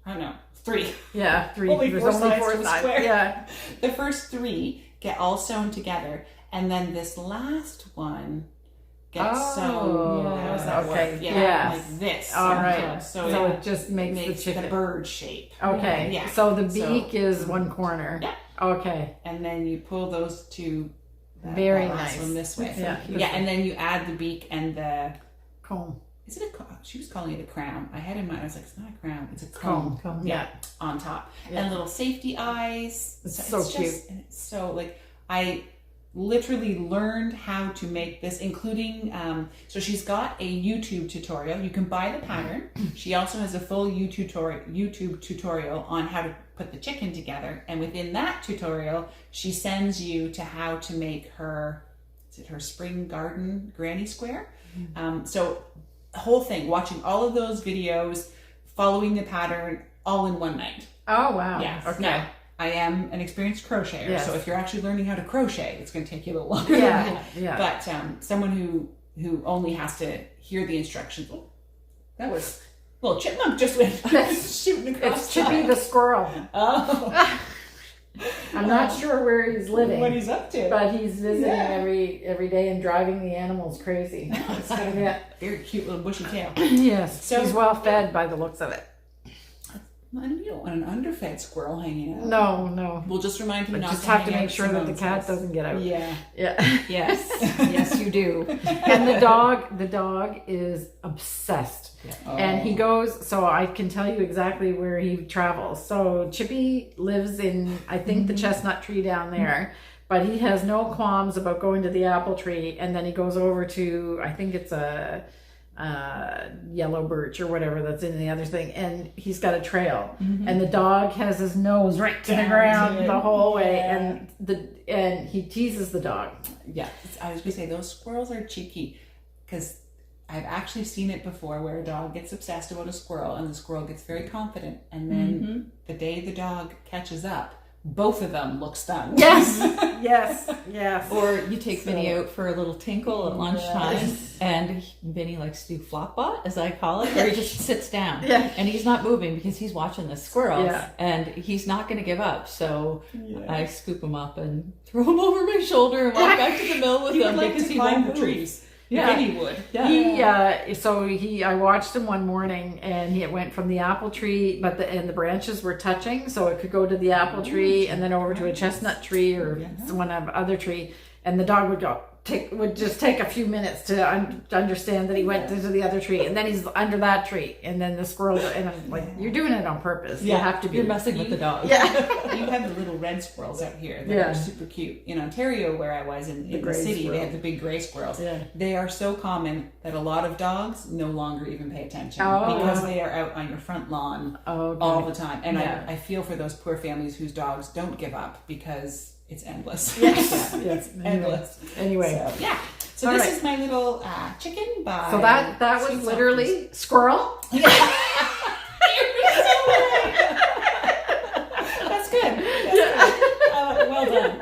I don't know, 3. Yeah. 3. Only There's 4 only sides 4 to a sides. square. Yeah. The first 3 get all sewn together, and then this last one gets sewn. How does that okay. work? Yes. Like this. All right. So, So it it just makes the chicken. bird shape. Okay. Yeah. So the So- beak is one corner. Yeah. Okay. And then you pull those 2. Very that last nice. one this way. Yeah. Yeah, and then you add the beak and the. Comb. Is it she was calling it a crown. I had in mind, I was like, it's not a crown, it's a Comb. comb. Yeah. On top. Yeah. And little safety eyes. It's so cute. And it's so, I literally learned how to make this, including, so she's got a YouTube tutorial. You can buy the pattern. She also has a full YouTube tutorial on how to put the chicken together. And within that tutorial, she sends you to how to make her, is it her spring garden granny square? So the whole thing, watching all of those videos, following the pattern all in one night. Oh wow. Yeah. Okay. Now, I am an experienced crocheter, Yes. so if you're actually learning how to crochet, it's going to take you a little longer. Yeah. Yeah. But someone who only has to hear the instructions. Oh, that was a little chipmunk just went shooting across. It's Chippy the squirrel. Oh, I'm not sure where he's living. what he's up to. But he's visiting Yeah. every day and driving the animals crazy. It's got a very cute little bushy tail. Yes. So- he's well fed by the looks of it. You don't want an underfed squirrel hanging out. No. We'll just remind him But not just to have hang to out make at sure that the Simone's cat house. doesn't get out. Yeah. Yeah. Yes. Yes, you do. And the dog is obsessed. And he goes, so I can tell you exactly where he travels. So Chippy lives in, I think, the chestnut tree down there, but he has no qualms about going to the apple tree. And then he goes over to, I think it's a yellow birch or whatever that's in the other thing, and he's got a trail, and the dog has his nose right to the ground the whole way, and he teases the dog. Yeah, I was gonna say those squirrels are cheeky, because I've actually seen it before where a dog gets obsessed about a squirrel and the squirrel gets very confident, and then the day the dog catches up, both of them look stunned. Yes, yes. Or you take Vinny out for a little tinkle at lunchtime, and Vinny likes to do flop bot, as I call it, where he just sits down and he's not moving because he's watching the squirrel, and he's not going to give up. So I scoop him up and throw him over my shoulder and walk back to the mill with him because he won't move. Trees. Yeah, he would. Yeah. I watched him one morning, and he went from the apple tree, but the branches were touching, so it could go to the apple tree and then over to a chestnut tree or one other tree, and the dog would just take a few minutes to understand that he went into the other tree, and then he's under that tree, and then the squirrel, and I'm like, you're doing it on purpose. You have to be. You're messing with the dog. Yeah. You have the little red squirrels out here that are super cute. In Ontario, where I was in the city, they have the big gray squirrels. Yeah. They are so common that a lot of dogs no longer even pay attention because they are out on your front lawn all the time. And I feel for those poor families whose dogs don't give up, because it's endless. Yes. It's endless. Anyway. So this is my little chicken by... So that was literally squirrel. That's good. Well done.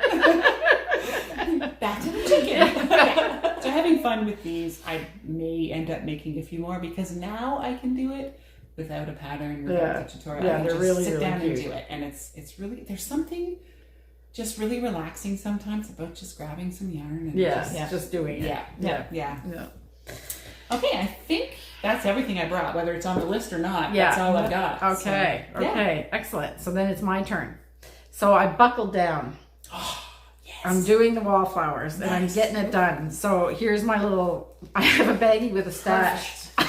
Back to the chicken. Okay. So having fun with these, I may end up making a few more, because now I can do it without a pattern, without a tutorial. I can just really, sit down cute. and do it. And it's really, there's something just really relaxing sometimes about just grabbing some yarn and just doing it. Yeah. Okay, I think that's everything I brought, whether it's on the list or not. That's all I've got. Okay, excellent. So then it's my turn. So I buckled down. Oh, yes. I'm doing the wallflowers, and I'm getting it done. So here's my little, I have a baggie with a stash. That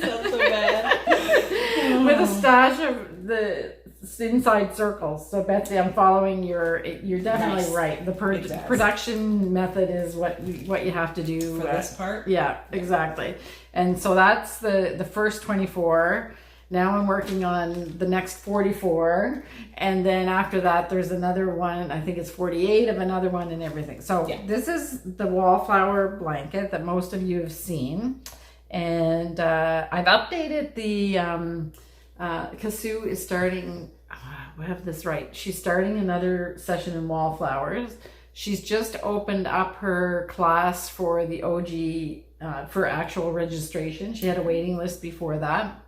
sounds so bad. With a stash of the inside circles. So Betsy, I'm following you're definitely right. The production method is what you have to do for this part. Yeah, exactly. And so that's the first 24. Now I'm working on the next 44, and then after that there's another one, I think it's 48 of another one, and everything. So this is the wallflower blanket that most of you have seen, and I've updated the Kasu is starting, I have this right, she's starting another session in Wallflowers. She's just opened up her class for the Ogees for actual registration. She had a waiting list before that.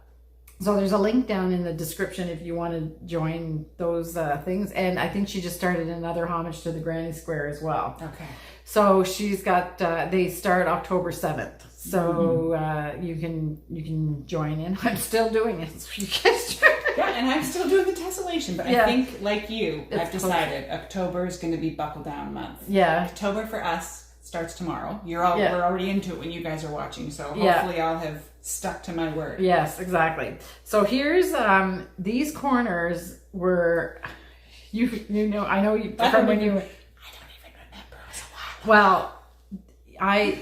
So there's a link down in the description if you want to join those things. And I think she just started another Homage to the Granny Square as well. Okay. So she's got, they start October 7th. So you can join in. I'm still doing it. So you guys and I'm still doing the tessellation. But I think, like you, I've decided October is going to be buckle down month. Yeah. October for us starts tomorrow. We're already into it when you guys are watching. So hopefully I'll have stuck to my word. Yes, exactly. So here's these corners were I know you from when you. I don't even remember. It was a while. Well, I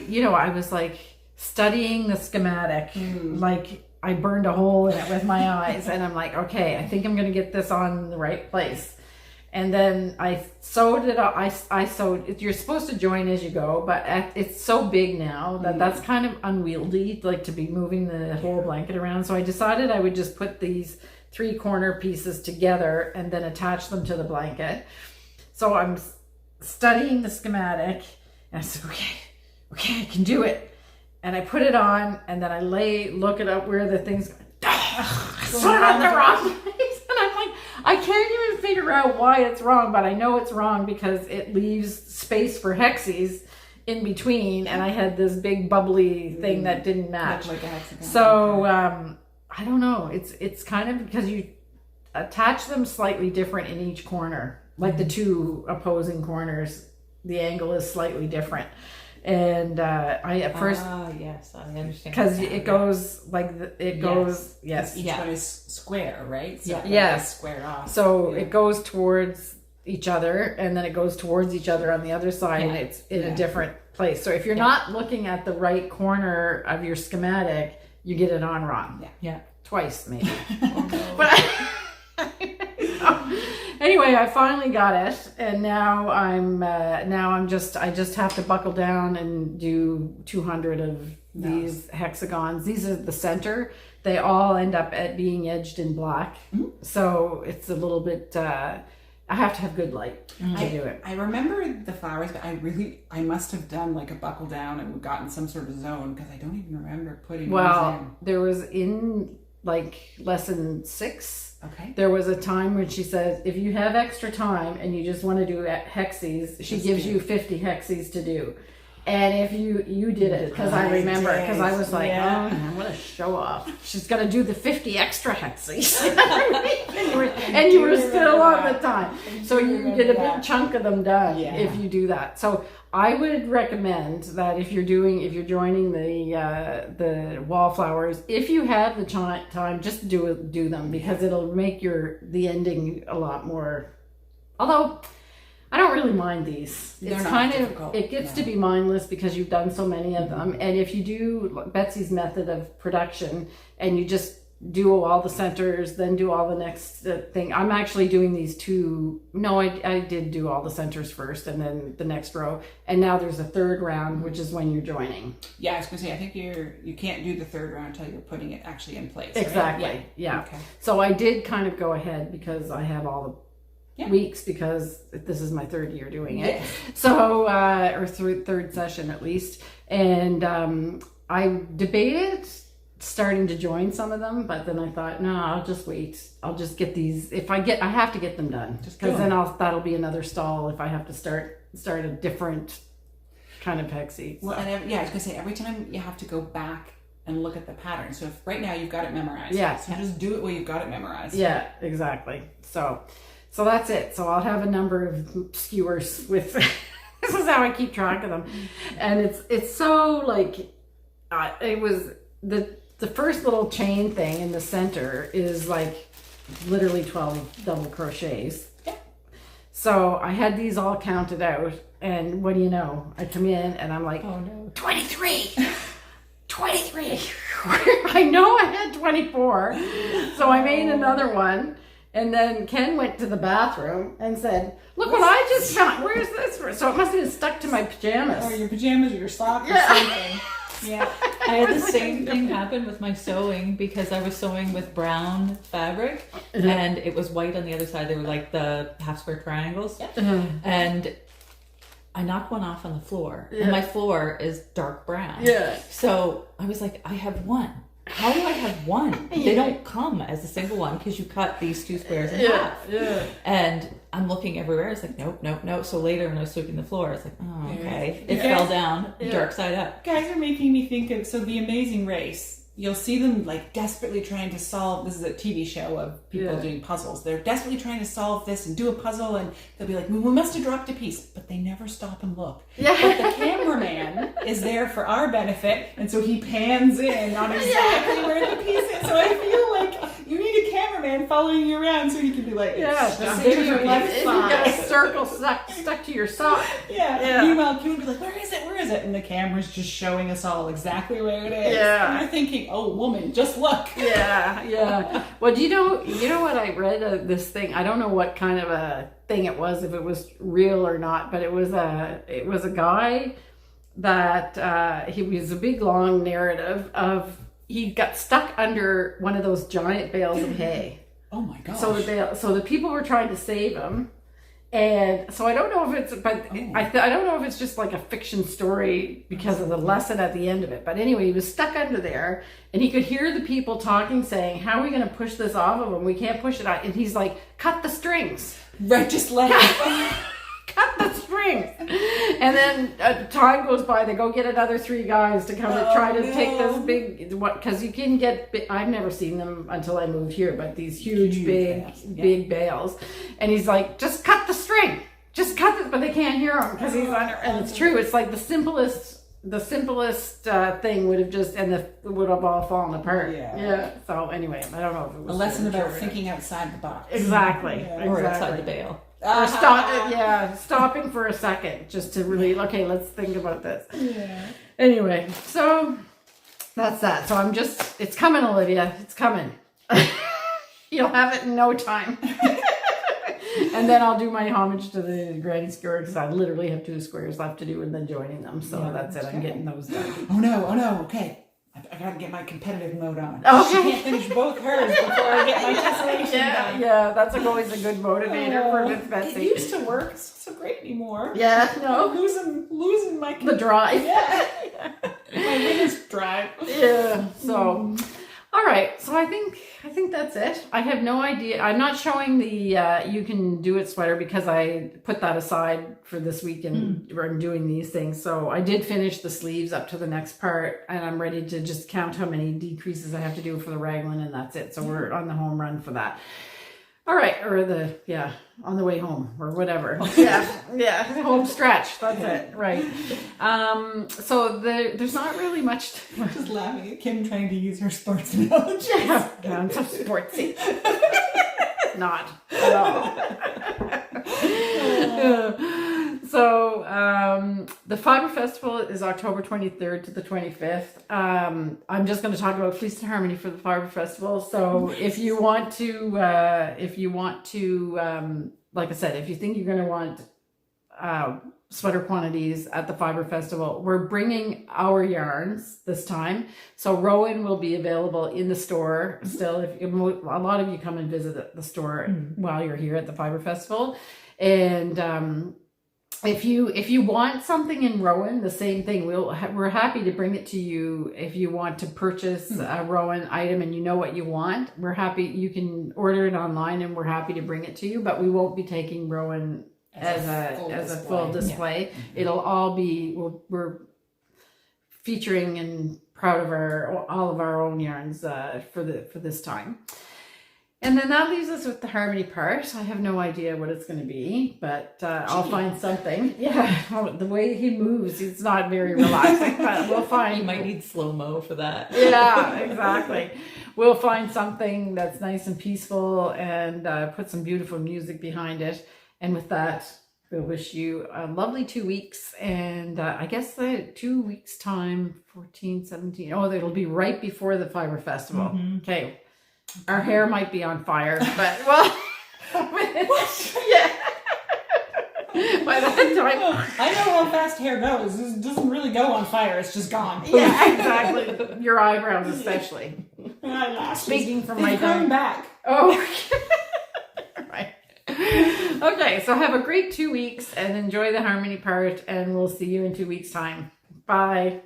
was like studying the schematic, like I burned a hole in it with my eyes, and I'm like, okay, I think I'm gonna get this on the right place. And then I sewed it up. I sewed it. You're supposed to join as you go, but it's so big now that that's kind of unwieldy, like to be moving the whole blanket around. So I decided I would just put these 3 corner pieces together and then attach them to the blanket. So I'm studying the schematic, and I said, okay, I can do it. And I put it on, and then I look it up where the thing's going. It's on the wrong place. And I'm like, I can't even figure out why it's wrong, but I know it's wrong because it leaves space for hexies in between, and I had this big bubbly thing that didn't match. Like a hexagon. So I don't know. It's kind of because you attach them slightly different in each corner, like the 2 opposing corners. The angle is slightly different. And I at first, yes, I understand, because it goes like goes. Yes, each one is square, right? So square off. So it goes towards each other, and then it goes towards each other on the other side, and it's in a different place. So if you're not looking at the right corner of your schematic, you get it on wrong. Yeah. Twice maybe. But anyway, I finally got it, and now I just have to buckle down and do 200 of these hexagons. These are the center. They all end up at being edged in black. So it's a little bit, I have to have good light to do it. I remember the flowers, but I must have done like a buckle down and gotten some sort of zone, because I don't even remember putting those in. There was in like lesson 6. Okay. There was a time when she says, if you have extra time and you just want to do hexies, she gives you 50 hexies to do. And if you did it, because I remember, because I was like, oh, what a show off. She's going to do the 50 extra hexies. and you were still on the time. So you get a big chunk of them done if you do that. So I would recommend that if you're joining the Wallflowers, if you have the time, just do them, because it'll make the ending a lot more, although I don't really mind these. It's kind of, it gets to be mindless because you've done so many of them. And if you do Betsy's method of production and you just do all the centers, then do all the next thing. I'm actually doing these two. No, I did do all the centers first and then the next row. And now there's a third round, which is when you're joining. Yeah, I was going to say, I think you can't do the third round until you're putting it actually in place. Exactly. Right? Yeah. Okay. So I did kind of go ahead because I have all the weeks, because this is my third year doing it. So, or third session at least. And I debated starting to join some of them, but then I thought, no, I'll just wait. I'll just get these. I have to get them done, because then that'll be another stall if I have to start a different kind of hexie. Well, and I was going to say, every time you have to go back and look at the pattern. So if right now you've got it memorized. So just do it where you've got it memorized. Yeah, exactly. So that's it. So I'll have a number of skewers with, this is how I keep track of them. And it's so like, it was the first little chain thing in the center is like literally 12 double crochets. Yeah. So I had these all counted out, and what do you know? I come in and I'm like, oh no, 23. I know I had 24. So I made another one. And then Ken went to the bathroom and said, look what I just found. Where's this for? So it must have been stuck to my pajamas. Or your pajamas or your socks or something. Yeah. I had the same thing happen with my sewing, because I was sewing with brown fabric and it was white on the other side. They were like the half square triangles. And I knocked one off on the floor. And my floor is dark brown. So I was like, I have one. How do I have one? They don't come as a single one, because you cut these two squares in half. And I'm looking everywhere. It's like, nope. So later when I was sweeping the floor, it's like, oh, okay. It fell down, dark side up. Guys are making me think of, so The Amazing Race. You'll see them like desperately trying to solve, this is a TV show of people doing puzzles. They're desperately trying to solve this and do a puzzle, and they'll be like, we must have dropped a piece, but they never stop and look. But the cameraman is there for our benefit, and so he pans in on exactly where the piece is. So I feel like you need a cameraman following you around so you can be like, just to your left side. You got a circle stuck to your sock. Meanwhile, Q would be like, where is it? And the camera's just showing us all exactly where it is. And you're thinking, oh, woman, just look. Well, do you know what I read this thing? I don't know what kind of a thing it was, if it was real or not, but it was a guy that he was a big long narrative of, he got stuck under one of those giant bales of hay. Oh my gosh. So the people were trying to save him. And so I don't know if it's, but I don't know if it's just like a fiction story because of the lesson at the end of it. But anyway, he was stuck under there, and he could hear the people talking, saying, how are we going to push this off of him? We can't push it out. And he's like, cut the strings. Right, just let it. Cut the strings. And then time goes by, they go get another 3 guys to come and try to take this big, because you can get, I've never seen them until I moved here, but these huge big bales. And he's like, just cut the string. Just cut it, but they can't hear him because he's under, and it's true. It's like the simplest thing would have just, and it would have all fallen apart. So anyway, I don't know if it was a lesson about thinking outside the box. Exactly. Or outside the bale. Or stopping for a second just to really, okay, let's think about this. Yeah. Anyway, so that's that. So it's coming, Olivia. It's coming. You'll have it in no time. And then I'll do my homage to the granny square because I literally have 2 squares left to do and then joining them. So that's it. I'm getting those done. Oh no. Okay. I gotta get my competitive mode on. Okay. She can't finish both hers before I get my tessellation done. Yeah, that's always a good motivator for Miss Betsy. It used to work. It's not so great anymore. Yeah, no. I'm losing my the drive. Yeah. My biggest drive. Yeah. So, all right. So I think that's it. I have no idea. I'm not showing the you can do it sweater because I put that aside for this week and I'm doing these things. So I did finish the sleeves up to the next part and I'm ready to just count how many decreases I have to do for the raglan and that's it. So we're on the home run for that. All right, or on the way home or whatever. Home stretch. That's it, right? So there's not really much. I'm just laughing at Kim trying to use her sports analogy. Yeah, I'm so sportsy. Not at all. So the Fibre Festival is October 23rd to the 25th. I'm just going to talk about Fleece and Harmony for the Fibre Festival. So if you want to, like I said, if you think you're going to want sweater quantities at the Fibre Festival, we're bringing our yarns this time. So Rowan will be available in the store still. A lot of you come and visit the store while you're here at the Fibre Festival, and if you want something in Rowan, the same thing. We're happy to bring it to you. If you want to purchase a Rowan item and you know what you want, we're happy. You can order it online and we're happy to bring it to you. But we won't be taking Rowan as a full display. Yeah. It'll all be we're featuring and proud of all of our own yarns for this time. And then that leaves us with the harmony part. I have no idea what it's going to be, but I'll find something. Yeah, the way he moves, it's not very relaxing, but we'll find. You might need slow-mo for that. Yeah, exactly. We'll find something that's nice and peaceful and put some beautiful music behind it. And with that, we'll wish you a lovely 2 weeks. And I guess the 2 weeks time, 14, 17. Oh, it'll be right before the Fibre Festival. Mm-hmm. Okay. Our hair might be on fire, but well, yeah. By that time, I know how fast hair goes. It doesn't really go on fire; it's just gone. Yeah, exactly. Your eyebrows, especially. Eyelashes. Speaking from my come back. Oh, right. Okay, so have a great 2 weeks and enjoy the harmony part, and we'll see you in 2 weeks' time. Bye.